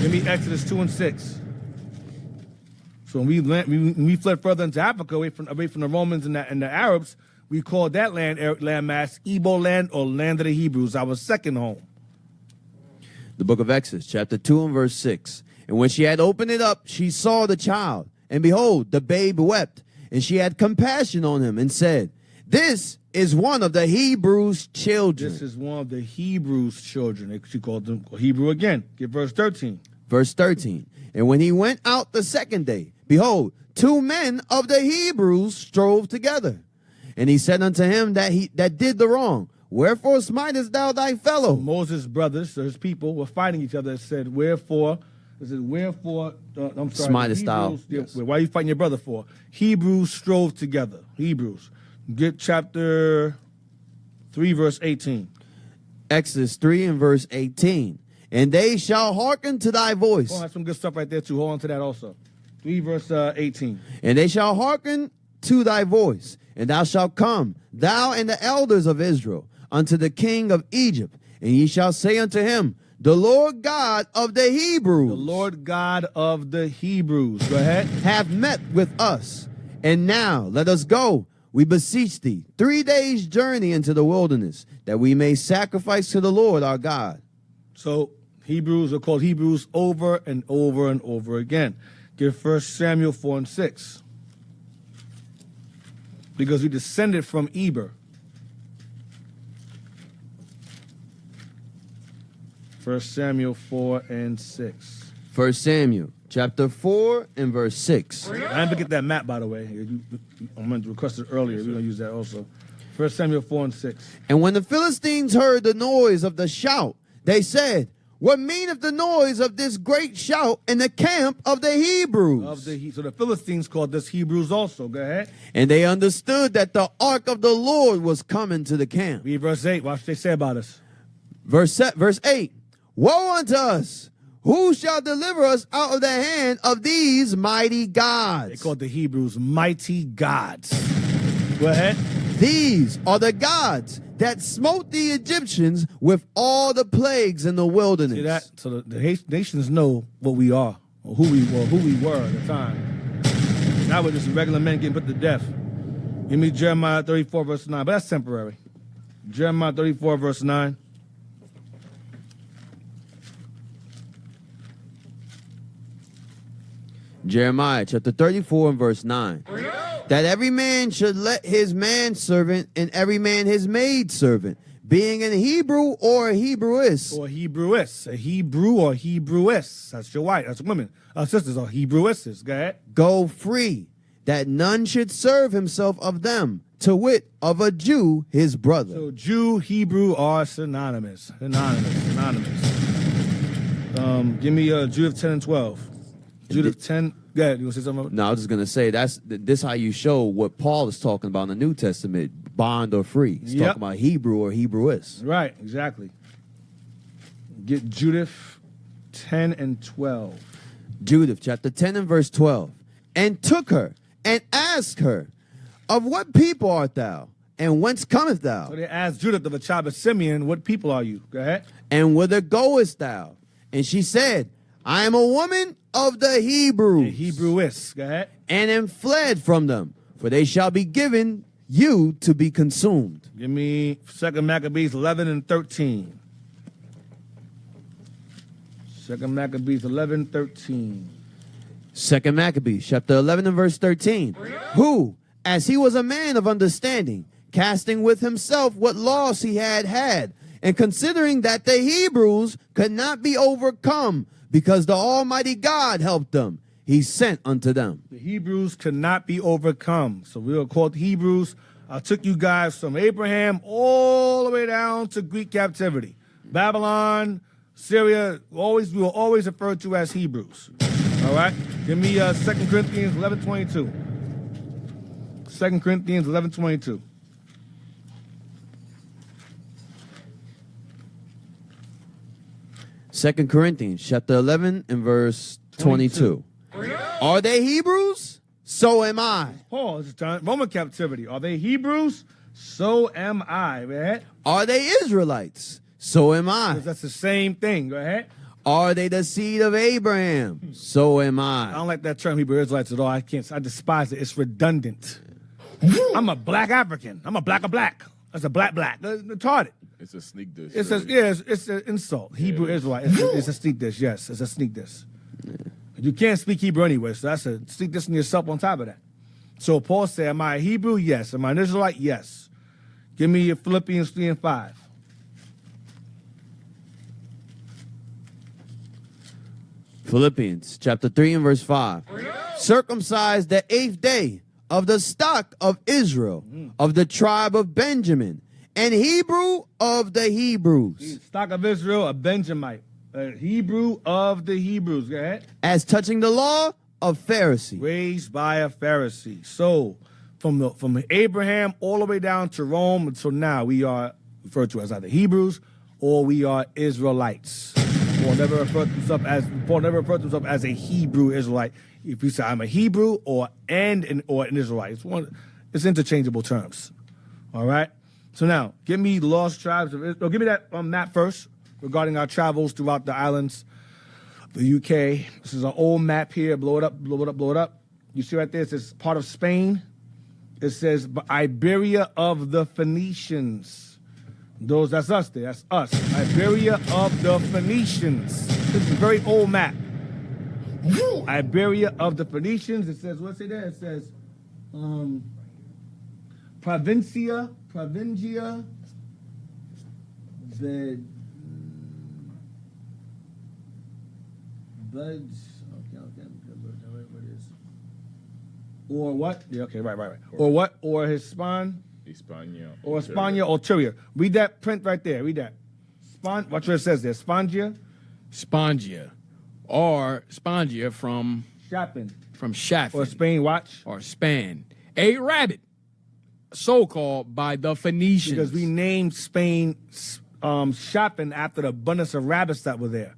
Give me Exodus 2 and 6. So when we fled further into Africa, away from the Romans and the Arabs, we called that landmass Ebo land, or land of the Hebrews, our second home. The book of Exodus, chapter 2 and verse 6. And when she had opened it up, she saw the child, and behold, the babe wept. And she had compassion on him and said, this is one of the Hebrews' children. This is one of the Hebrews' children. She called them Hebrew again. Get verse 13. Verse 13. And when he went out the second day, behold, 2 men of the Hebrews strove together. And he said unto him that did the wrong, wherefore smitest thou thy fellow? So Moses' brothers, his people, were fighting each other and said, wherefore, smitest thou? Yes. Why are you fighting your brother for? Hebrews strove together. Hebrews. Get chapter 3, verse 18. Exodus 3 and verse 18. And they shall hearken to thy voice. Oh, that's some good stuff right there, too. Hold on to that also. 3 verse 18. And they shall hearken to thy voice, and thou shalt come, thou and the elders of Israel, unto the king of Egypt, and ye shall say unto him, the Lord God of the Hebrews. The Lord God of the Hebrews. Go ahead. Have met with us. And now let us go, we beseech thee, 3 days' journey into the wilderness, that we may sacrifice to the Lord our God. So Hebrews are called Hebrews over and over and over again. Give 1 Samuel 4 and 6. Because we descended from Eber. 1 Samuel 4 and 6. 1 Samuel chapter 4 and verse 6. I didn't forget that map, by the way. I meant to request it earlier. We're going to use that also. 1 Samuel 4 and 6. And when the Philistines heard the noise of the shout, they said, what meaneth the noise of this great shout in the camp of the Hebrews? So the Philistines called this Hebrews also. Go ahead. And they understood that the ark of the Lord was coming to the camp. Read verse 8. Watch what they say about us. Verse 8. Woe unto us! Who shall deliver us out of the hand of these mighty gods? They called the Hebrews mighty gods. Go ahead. These are the gods that smote the Egyptians with all the plagues in the wilderness. See that? So the nations know what we are, or who we were at the time. Now we're just regular men getting put to death. Give me Jeremiah 34, verse 9. But that's temporary. Jeremiah 34, verse 9. Jeremiah chapter 34 and verse 9. That every man should let his manservant and every man his maidservant, being an Hebrew or a Hebrewess. Or Hebrewess. A Hebrew or Hebrewess. That's your wife. That's women. Our sisters are Hebrewesses. Go ahead. Go free, that none should serve himself of them, to wit, of a Jew his brother. So Jew, Hebrew are synonymous. Synonymous. Give me Judith 10 and 12. Judith 10. Go ahead. You want to say something about it? No, I was just going to say, this how you show what Paul is talking about in the New Testament. bond or free. It's Yep. talking about Hebrew or Hebrewists. Right, exactly. Get Judith 10 and 12. Judith chapter 10 and verse 12. And took her and asked her, of what people art thou? And whence comest thou? So they asked Judith of the tribe of Simeon, what people are you? Go ahead. And whither goest thou? And she said, I am a woman of the Hebrews. The Hebrewists. Go ahead. And am fled from them, for they shall be given you to be consumed. Give me 2 Maccabees 11 and 13. 2 Maccabees 11, 13. 2 Maccabees chapter 11 and verse 13. Who, as he was a man of understanding, casting with himself what loss he had had, and considering that the Hebrews could not be overcome because the Almighty God helped them, he sent unto them. The Hebrews could not be overcome. So we were called Hebrews. I took you guys from Abraham all the way down to Greek captivity. Babylon, Syria, we were always referred to as Hebrews. All right? Give me 2 Corinthians 11:22. 2 Corinthians 11:22. Second Corinthians chapter 11 and verse 22. Are they Hebrews? So am I. Paul, this is Roman captivity. Are they Hebrews? So am I. Go ahead. Are they Israelites? So am I. That's the same thing. Go ahead. Are they the seed of Abraham? So am I I. don't like that term Hebrew Israelites at all. I despise it. It's redundant. I'm a black African. I'm a black of black. That's a black. It's retarded. It's a sneak dish. It's really. it's an insult. Hebrew Israelite. It's a sneak dish. Yes, it's a sneak dish. You can't speak Hebrew anyway, so that's a sneak dish in yourself on top of that. So Paul said, am I a Hebrew? Yes. Am I an Israelite? Yes. Give me Philippians 3 and 5. Philippians chapter 3 and verse 5. Circumcised the 8th day of the stock of Israel, of the tribe of Benjamin, and Hebrew of the Hebrews. Stock of Israel, a Benjamite. A Hebrew of the Hebrews. Go ahead. As touching the law, of Pharisee. Raised by a Pharisee. So from Abraham all the way down to Rome until now, we are referred to as either Hebrews or we are Israelites. Paul never referred to himself as a Hebrew Israelite. If you say I'm a Hebrew or an Israelite, it's interchangeable terms. All right. So now, give me the lost tribes of Israel. Give me that map first regarding our travels throughout the islands, the UK. This is an old map here. Blow it up, blow it up, blow it up. You see right there, it says part of Spain. It says Iberia of the Phoenicians. That's us there. That's us. Iberia of the Phoenicians. This is a very old map. Iberia of the Phoenicians. It says, what's it there? It says Provincia, the Buds. Okay. What is? Or what? Yeah, okay, right. Or what? Or Hispania. Or Spania Ulterior. Read that print right there. Read that. Watch what it says there. Spongia. Or Spongia from Shapin. From Shapin. Or Spain, watch. Or Span. A rabbit. So-called by the Phoenicians. Because we named Spain Shapin after the abundance of rabbits that were there.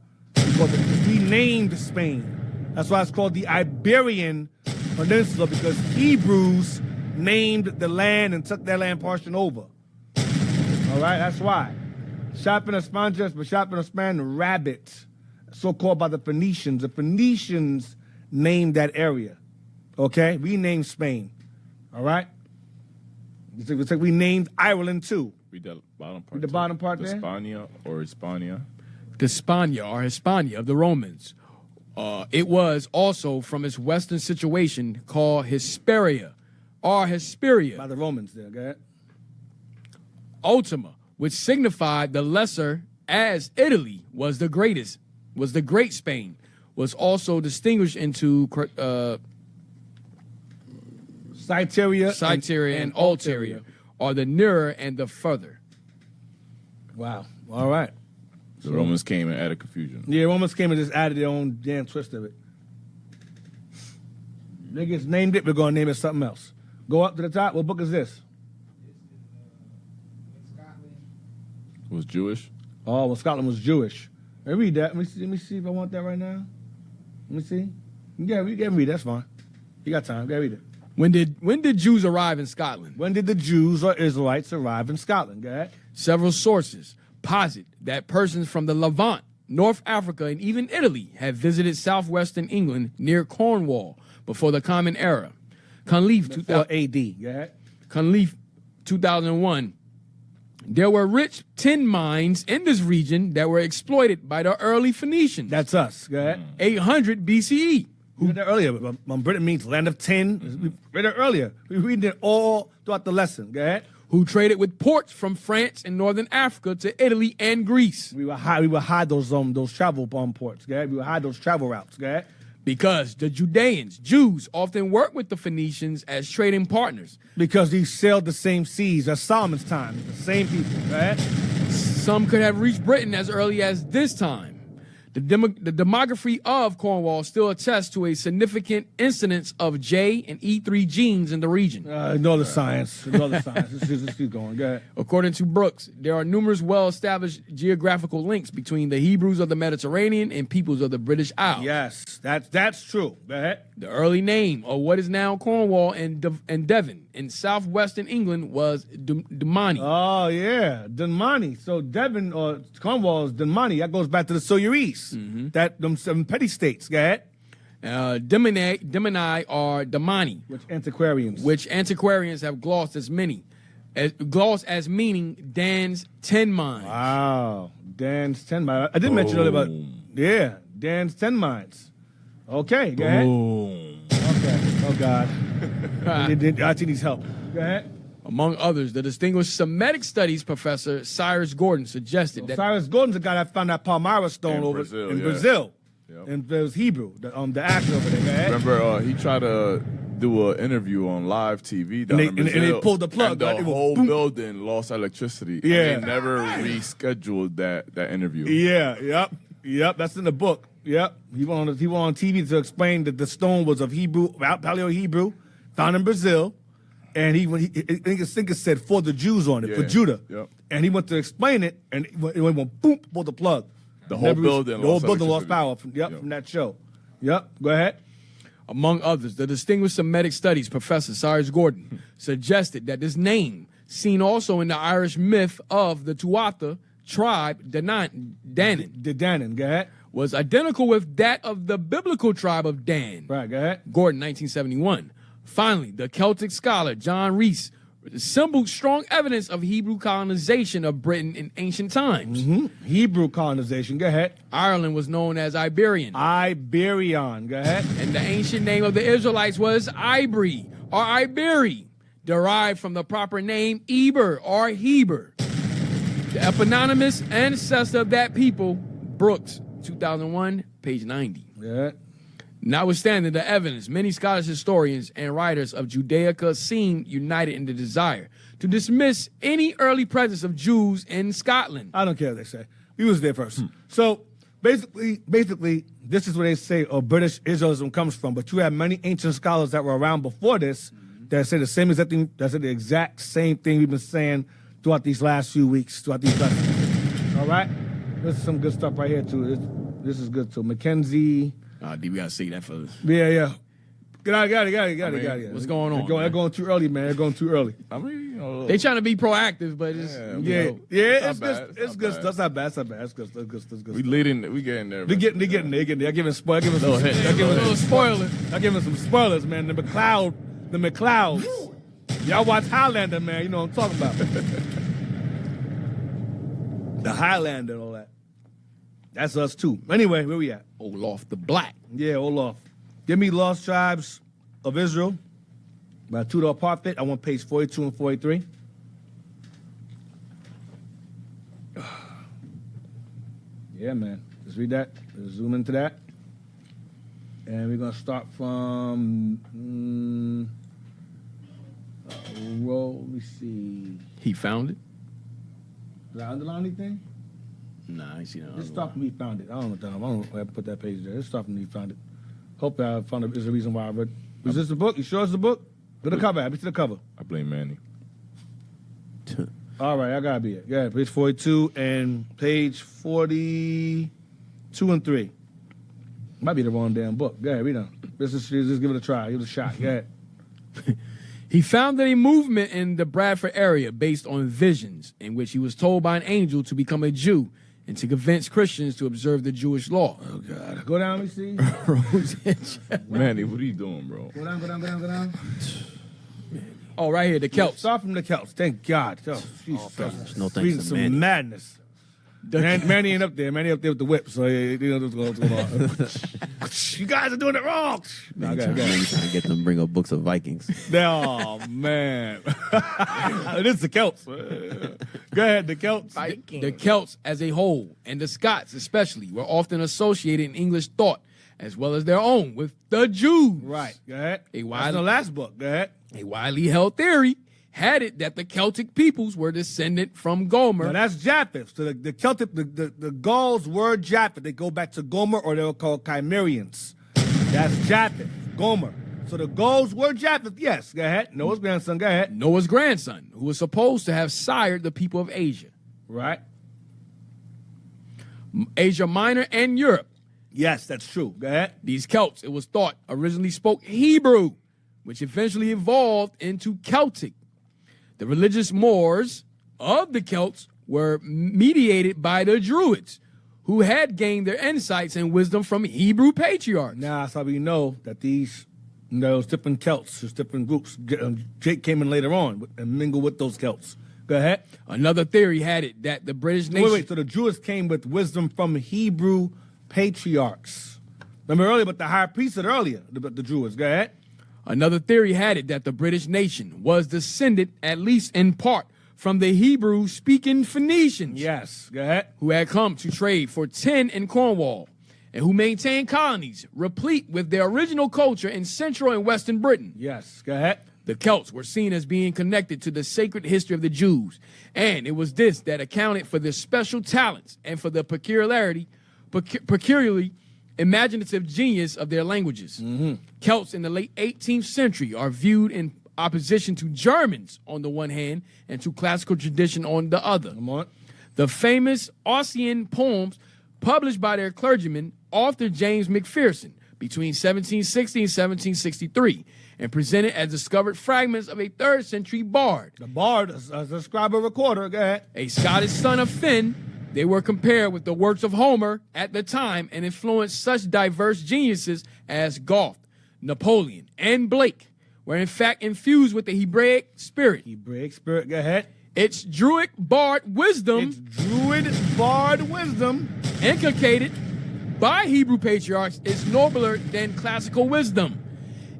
We named Spain. That's why it's called the Iberian Peninsula, because Hebrews named the land and took that land portion over. All right, that's why. Shapin or Spongia, but Shapin or Span, rabbit, so-called by the Phoenicians. The Phoenicians named that area. Okay, we named Spain. All right. We named Ireland too. Read the bottom part. Read the bottom part there. Hispania or Hispania. The Spania or Hispania of the Romans. It was also from its western situation called Hesperia or Hesperia. By the Romans there, go ahead. Ultima, which signified the lesser, as Italy was the greatest, was the great Spain, was also distinguished into Cyteria and Ulteria, or the nearer and the further. Wow. All right. The Romans came and added confusion. Yeah, Romans came and just added their own damn twist of it. Niggas named it, we're going to name it something else. Go up to the top. What book is this? Was Jewish. Oh, well, Scotland was Jewish. Let me read that. Let me see if I want that right now. Let me see. Yeah, we can read. That's fine. You got time. Go read it. When did Jews arrive in Scotland? When did the Jews or Israelites arrive in Scotland? Go ahead. Several sources posit that persons from the Levant, North Africa, and even Italy had visited southwestern England near Cornwall before the Common Era. Conleaf, AD. Go ahead. Conleaf, 2001. There were rich tin mines in this region that were exploited by the early Phoenicians. That's us. Go ahead. 800 BCE. We read that earlier. Britain means land of tin. We read it earlier. We read it all throughout the lesson. Go ahead. Who traded with ports from France and northern Africa to Italy and Greece. We would hide those travel ports. Go ahead. We would hide those travel routes. Go ahead. Because the Jews often worked with the Phoenicians as trading partners. Because they sailed the same seas as Solomon's time. The same people. Go ahead. Some could have reached Britain as early as this time. The demography of Cornwall still attests to a significant incidence of J and E3 genes in the region. Ignore the science. Let's keep going. Go ahead. According to Brooks, there are numerous well-established geographical links between the Hebrews of the Mediterranean and peoples of the British Isles. Yes, that's true. Go ahead. The early name of what is now Cornwall and Devon in southwestern England was Dumani. Oh, yeah, Dunmani. So Devon or Cornwall is Dunmani. That goes back to the Soyeris. That them 7 petty states. Go ahead. Demoni are Damani. Which antiquarians have glossed as meaning Dan's 10 mines. Wow. Dan's 10 mines. I did mention earlier about, Dan's 10 mines. Okay, go ahead. Okay. Oh, God. I think needs help. Go ahead. Among others, the distinguished Semitic studies professor Cyrus Gordon suggested that Cyrus Gordon's the guy that found that Palmyra stone in Brazil. Yep. And it was Hebrew, the act over there. Go ahead. Remember, he tried to do an interview on live TV down in Brazil. And they pulled the plug. And the whole building lost electricity. Yeah. And they never rescheduled that interview. Yeah, yep. That's in the book. Yep. He went on TV to explain that the stone was of Hebrew, Paleo-Hebrew, found in Brazil. And I think it said for the Jews on it, for Judah. Yep. And he went to explain it, and it went boom, pulled the plug. The whole building lost power from that show. Yep, go ahead. Among others, the distinguished Semitic studies professor Cyrus Gordon suggested that this name, seen also in the Irish myth of the Tuatha tribe, Danan, go ahead, was identical with that of the biblical tribe of Dan. Right, go ahead. Gordon, 1971. Finally, the Celtic scholar John Rees assembled strong evidence of Hebrew colonization of Britain in ancient times. Hebrew colonization, go ahead. Ireland was known as Iberian. Iberian, go ahead. And the ancient name of the Israelites was Ibri or Iberi, derived from the proper name Eber or Heber. The eponymous ancestor of that people, Brooks, 2001, page 90. Yeah. Notwithstanding the evidence, many Scottish historians and writers of Judaica seem united in the desire to dismiss any early presence of Jews in Scotland. I don't care what they say. We was there first. So basically, this is where they say British Israelism comes from. But you have many ancient scholars that were around before this that say the same exact thing. That said the exact same thing we've been saying throughout these last few weeks, throughout these lessons. All right, this is some good stuff right here too. This is good too. Mackenzie. We gotta see that for us. Yeah. Got it. What's going on? They're going too early, man. They're going too early. I mean, they trying to be proactive, but it's it's good. That's not bad. That's good. We leading. We getting there. They getting there. I give him spoilers. I give him some spoilers, man. The McClouds. Y'all watch Highlander, man. You know what I'm talking about. The Highlander and all that. That's us too. Anyway, where we at? Olaf the Black. Yeah, Olaf. Give me Lost Tribes of Israel by Tudor Parfit. I want page 42 and 43. Yeah, man. Let's read that. Let's zoom into that. And we're going to start from let me see. He found it? Did I underline anything? Nah, I ain't seen it. Let's start from he found it. I don't know if I put that page there. Let's start from he found it. Hopefully I found it. There's a reason why I read. Is this the book? You sure it's the book? Go to the cover. Abby, to the cover. I blame Manny. All right, I gotta be it. Yeah, page 42 and page 42 and 3. Might be the wrong damn book. Go ahead, read on. Just give it a try. Give it a shot. Go ahead. He founded a movement in the Bradford area based on visions in which he was told by an angel to become a Jew and to convince Christians to observe the Jewish law. Oh, God. Go down, let me see. Manny, what are you doing, bro? Go down. Oh, right here, the Celts. Start from the Celts. Thank God. Oh, Jesus. No thanks Reading to some Manny. madness. Manny ain't up there. Manny up there with the whip, so you know what's going on. You guys are doing it wrong. Man, trying to get them to bring up books of Vikings. Oh, man. It is the Celts. Go ahead, the Celts. The Celts as a whole, and the Scots especially, were often associated in English thought, as well as their own, with the Jews. Right, go ahead. That's the last book. Go ahead. A widely held theory had it that the Celtic peoples were descended from Gomer. Now that's Japheth. So the Celtic, the Gauls were Japheth. They go back to Gomer, or they were called Cimmerians. That's Japheth, Gomer. So the Gauls were Japheth. Yes, go ahead. Noah's grandson. Go ahead. Noah's grandson, who was supposed to have sired the people of Asia. Right. Asia Minor and Europe. Yes, that's true. Go ahead. These Celts, it was thought, originally spoke Hebrew, which eventually evolved into Celtic. The religious mores of the Celts were mediated by the Druids, who had gained their insights and wisdom from Hebrew patriarchs. Now, that's how we know that those different Celts, those different groups, Jake came in later on and mingled with those Celts. Go ahead. Another theory had it that the British nation... Wait, so the Druids came with wisdom from Hebrew patriarchs. Remember earlier, but the high priest said earlier, the Druids. Go ahead. Another theory had it that the British nation was descended, at least in part, from the Hebrew-speaking Phoenicians. Yes, go ahead. Who had come to trade for tin in Cornwall, and who maintained colonies replete with their original culture in central and western Britain. Yes, go ahead. The Celts were seen as being connected to the sacred history of the Jews, and it was this that accounted for their special talents and for the peculiarly imaginative genius of their languages. Mm-hmm. Celts in the late 18th century are viewed in opposition to Germans on the one hand and to classical tradition on the other. Come on. The famous Ossian poems published by their clergyman, author James McPherson, between 1760 and 1763, and presented as discovered fragments of a 3rd century bard. The bard, a scribe or recorder, go ahead. A Scottish son of Finn. They were compared with the works of Homer at the time and influenced such diverse geniuses as Goethe, Napoleon, and Blake, were in fact infused with the Hebraic spirit. Hebraic spirit, go ahead. Its Druid bard wisdom. Inculcated by Hebrew patriarchs is nobler than classical wisdom.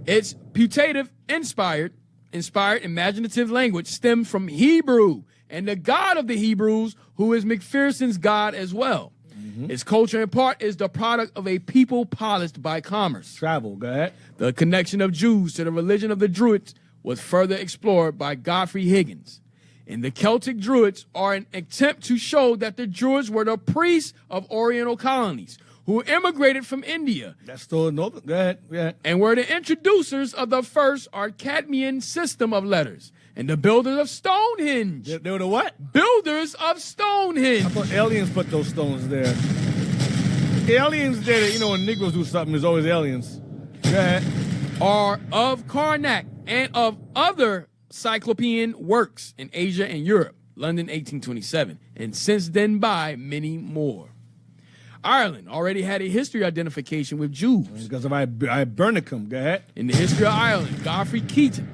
Its putative, inspired imaginative language stems from Hebrew and the God of the Hebrews, who is McPherson's God as well. Mm-hmm. Its culture, in part, is the product of a people policed by commerce. Travel, go ahead. The connection of Jews to the religion of the Druids was further explored by Godfrey Higgins. And the Celtic Druids are an attempt to show that the Druids were the priests of Oriental colonies who immigrated from India. That's still northern. Go ahead. Yeah. And were the introducers of the first Arcadian system of letters. And the builders of Stonehenge. They were the what? Builders of Stonehenge. I thought aliens put those stones there. Aliens did it. You know, when Negroes do something, there's always aliens. Go ahead. Are of Karnak and of other Cyclopean works in Asia and Europe. London, 1827. And since then by many more. Ireland already had a history identification with Jews. Because of Ibernicum. Go ahead. In the history of Ireland, Geoffrey Keating,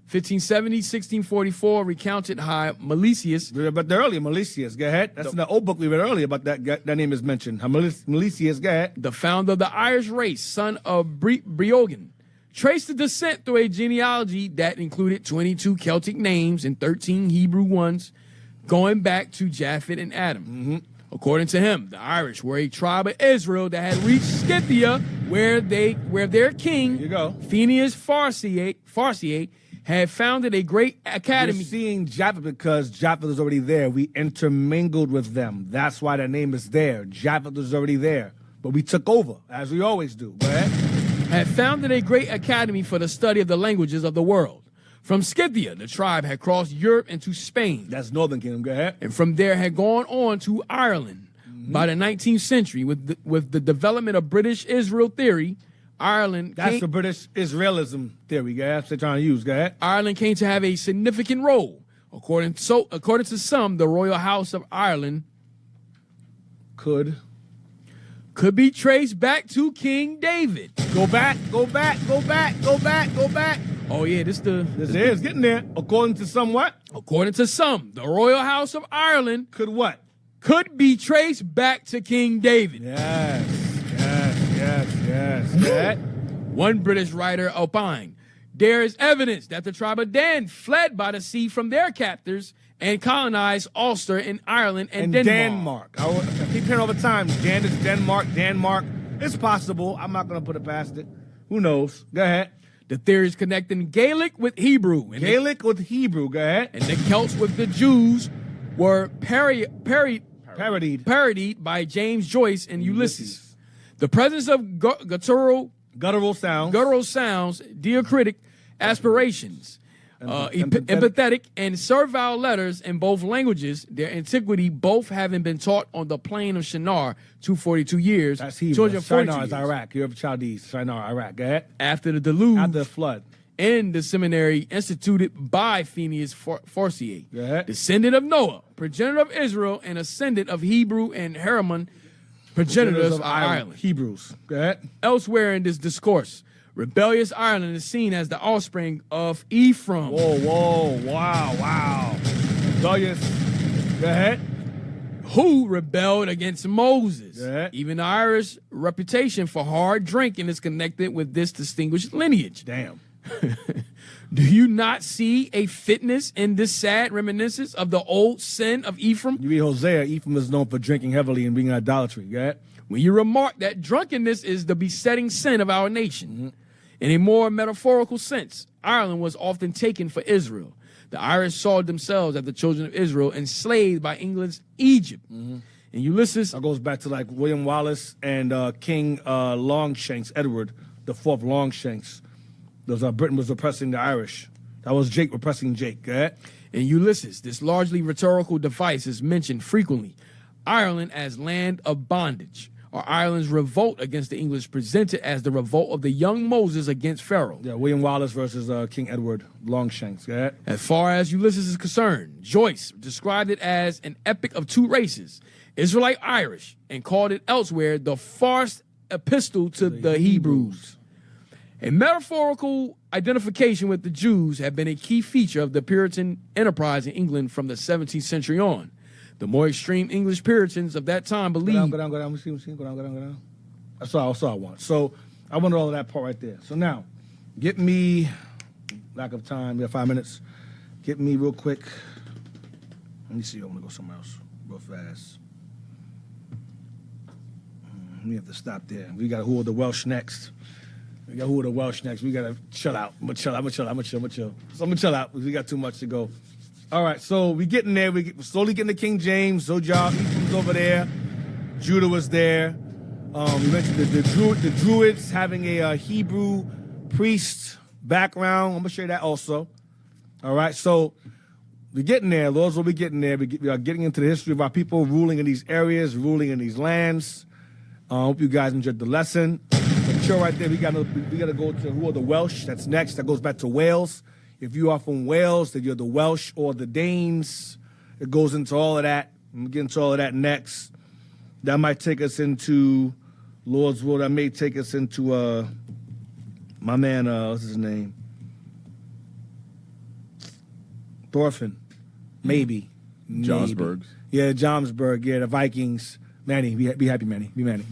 1570, 1644, recounted how Milesius. But the earlier Milesius, go ahead. That's in the old book we read earlier about that name is mentioned. Milesius, go ahead. The founder of the Irish race, son of Briogan, traced the descent through a genealogy that included 22 Celtic names and 13 Hebrew ones, going back to Japheth and Adam. Mm-hmm. According to him, the Irish were a tribe of Israel that had reached Scythia, where their king, Phineas Farsiate, had founded a great academy. You're seeing Japheth because Japheth was already there. We intermingled with them. That's why the name is there. Japheth was already there. But we took over, as we always do. Go ahead. Had founded a great academy for the study of the languages of the world. From Scythia, the tribe had crossed Europe into Spain. That's Northern Kingdom. Go ahead. And from there had gone on to Ireland. By the 19th century, with the development of British Israel theory, Ireland That's the British Israelism theory, guys. They're trying to use. Go ahead. Ireland came to have a significant role. According to some, the royal house of Ireland could be traced back to King David. Go back. Oh yeah, this is getting there. According to some what? According to some, the royal house of Ireland could what? Could be traced back to King David. Yes. One British writer opined, there is evidence that the tribe of Dan fled by the sea from their captors and colonized Ulster in Ireland and Denmark. I keep hearing all the time, Dan is Denmark. It's possible. I'm not going to put it past it. Who knows? Go ahead. The theories connecting Gaelic with Hebrew. Go ahead. And the Celts with the Jews were parodied by James Joyce and Ulysses. The presence of guttural sounds, diacritic aspirations, empathetic and servile letters in both languages, their antiquity both having been taught on the plain of Shinar 242 years. That's Hebrew. 242 Shinar is Iraq. You're Chaldees. Shinar, Iraq. Go ahead. After the deluge. After the flood. In the seminary instituted by Phineas Forcier, descendant of Noah, progenitor of Israel, and ascendant of Hebrew and Hermon, progenitors of Ireland. Hebrews. Go ahead. Elsewhere in this discourse, rebellious Ireland is seen as the offspring of Ephraim. Wow. Rebellious. Go ahead. Who rebelled against Moses. Even the Irish reputation for hard drinking is connected with this distinguished lineage. Damn. Do you not see a fitness in this sad reminiscence of the old sin of Ephraim? You read Hosea, Ephraim is known for drinking heavily and being idolatry. When you remark that drunkenness is the besetting sin of our nation. In a more metaphorical sense, Ireland was often taken for Israel. The Irish saw themselves as the children of Israel enslaved by England's Egypt. And Ulysses... That goes back to like William Wallace and King Longshanks, Edward IV Longshanks. Britain was oppressing the Irish. That was Jake oppressing Jake. In Ulysses, this largely rhetorical device is mentioned frequently. Ireland as land of bondage, or Ireland's revolt against the English presented as the revolt of the young Moses against Pharaoh. Yeah, William Wallace versus King Edward Longshanks. As far as Ulysses is concerned, Joyce described it as an epic of two races, Israelite Irish, and called it elsewhere the farce epistle to the Hebrews. A metaphorical identification with the Jews had been a key feature of the Puritan enterprise in England from the 17th century on. The more extreme English Puritans of that time believed... Go down. That's all I want. So I wanted all of that part right there. So now, get me... Lack of time. We have 5 minutes. Get me real quick. Let me see. I'm going to go somewhere else real fast. We have to stop there. We got Who Are the Welsh next. We got to chill out. I'm going to chill. So I'm going to chill out because we got too much to go. All right, so we getting there. We're slowly getting to King James. Zojah, Ephraim's over there. Judah was there. We mentioned the Druids having a Hebrew priest background. I'm going to show you that also. All right, so we're getting there. Lord's will be getting there. We are getting into the history of our people ruling in these areas, ruling in these lands. Hope you guys enjoyed the lesson. Sure, right there, we gotta go to Who Are the Welsh. That's next. That goes back to Wales. If you are from Wales, then you're the Welsh or the Danes. It goes into all of that. We'll get into all of that next. That might take us into Lord's will. That may take us into my man. What's his name? Thorfinn. Maybe. Johnsburg. Yeah, Johnsburg. Yeah, the Vikings. Manny, be happy, Manny. Be Manny.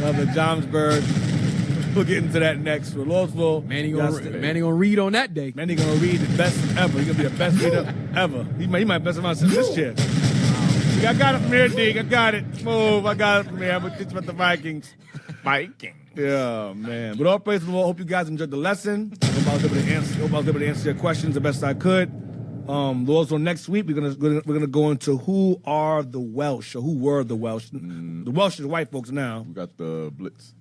Love the Johnsburg. We'll get into that next. For Lordsville, Manny gonna read on that day. Manny gonna read the best ever. He's gonna be the best reader ever. He might best amount since this chair. I got it from here, Dig. I got it. Move. I got it from here. I'm gonna teach about the Vikings. Yeah, man. But all praise to the Lord. Hope you guys enjoyed the lesson. Hope I was able to answer your questions the best I could. Lordsville, next week we're gonna go into who are the Welsh or who were the Welsh. The Welsh is white folks now. We got the Blitz.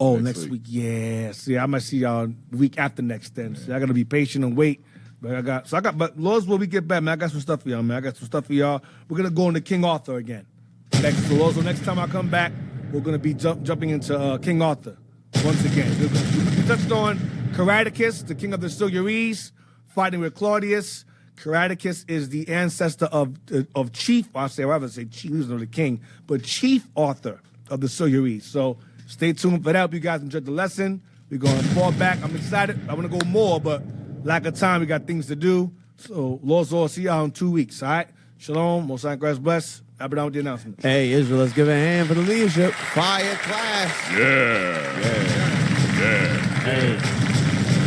Oh, next week. Yeah. See, I might see y'all the week after next then. See, I got to be patient and wait. But Lord's will we get back, man. I got some stuff for y'all, man. We're going to go into King Arthur again. Lord's will, next time I come back, we're going to be jumping into King Arthur once again. We touched on Caradicus, the king of the Silures, fighting with Claudius. Caradicus is the ancestor of Chief, I rather say Chief, he's not the king, but Chief Arthur of the Silures. So stay tuned for that. Hope you guys enjoyed the lesson. We're going to fall back. I'm excited. I want to go more, but lack of time, we got things to do. So, Lord's will, see y'all in 2 weeks, all right? Shalom, Most High Christ bless. I'll be down with the announcement. Hey, Israel, let's give a hand for the leadership. Fire class. Yeah. Hey,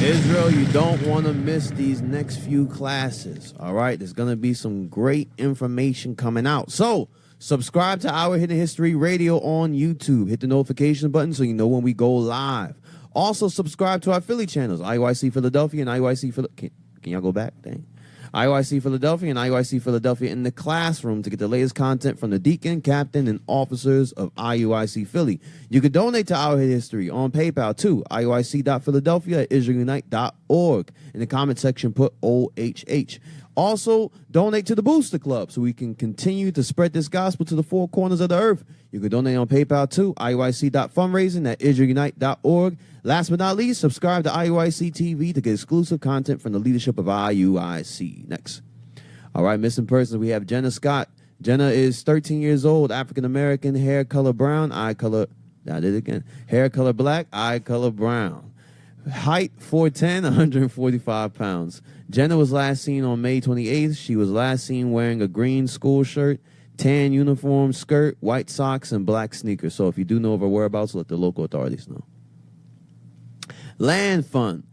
Israel, you don't want to miss these next few classes, all right? There's going to be some great information coming out. So, subscribe to Our Hidden History Radio on YouTube. Hit the notification button so you know when we go live. Also, subscribe to our Philly channels, IUIC Philadelphia and IUIC Philadelphia. Can y'all go back? Dang. IUIC Philadelphia and IUIC Philadelphia in the classroom to get the latest content from the deacon, captain, and officers of IUIC Philly. You can donate to Our Hidden History on PayPal too, IUIC.Philadelphia@IsraelUnite.org. In the comment section, put OHH. Also, donate to the Booster Club so we can continue to spread this gospel to the four corners of the earth. You can donate on PayPal too, IUIC.fundraising@IsraelUnite.org. Last but not least, subscribe to IUIC TV to get exclusive content from the leadership of IUIC. Next. All right, missing persons, we have Jenna Scott. Jenna is 13 years old, African-American, hair color brown, eye color, I did it again, hair color black, eye color brown. Height 4'10", 145 pounds. Jenna was last seen on May 28th. She was last seen wearing a green school shirt, tan uniform skirt, white socks, and black sneakers. So if you do know of her whereabouts, let the local authorities know. Land fund.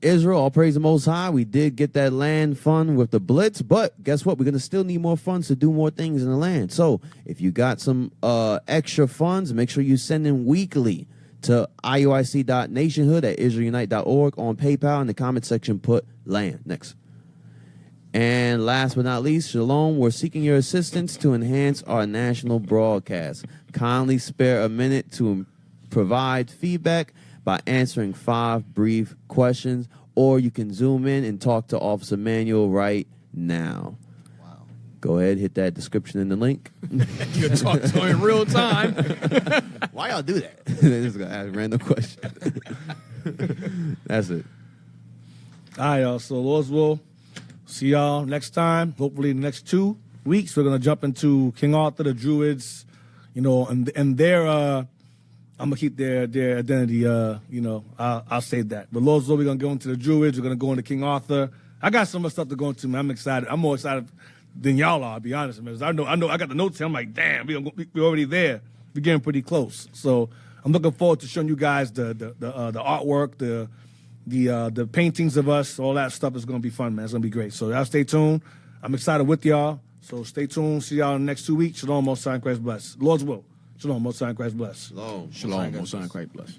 Israel, all praise the Most High. We did get that land fund with the blitz, but guess what? We're going to still need more funds to do more things in the land. So if you got some extra funds, make sure you send them weekly to IUIC.nationhood@IsraelUnite.org on PayPal. In the comment section, put land. Next. And last but not least, Shalom, we're seeking your assistance to enhance our national broadcast. Kindly spare a minute to provide feedback by answering 5 brief questions, or you can zoom in and talk to Officer Manuel right now. Wow. Go ahead, hit that description in the link. You can talk to him in real time. Why y'all do that? They're just going to ask random questions. That's it. All right, y'all. So, Lord's will, see y'all next time. Hopefully, in the next 2 weeks, we're going to jump into King Arthur, the Druids, and their... I'm going to keep their identity, I'll say that. But Lord's will, we're going to go into the Druids. We're going to go into King Arthur. I got so much stuff to go into, man. I'm excited. I'm more excited than y'all are, I'll be honest, man. I know. I got the notes here. I'm like, damn, we're already there. We're getting pretty close. So I'm looking forward to showing you guys the artwork, the paintings of us. All that stuff is going to be fun, man. It's going to be great. So y'all stay tuned. I'm excited with y'all. So stay tuned. See y'all in the next 2 weeks. Shalom, Most High Christ bless. Lord's will. Shalom, Most High Christ bless. Shalom. Shalom, Most High Christ bless.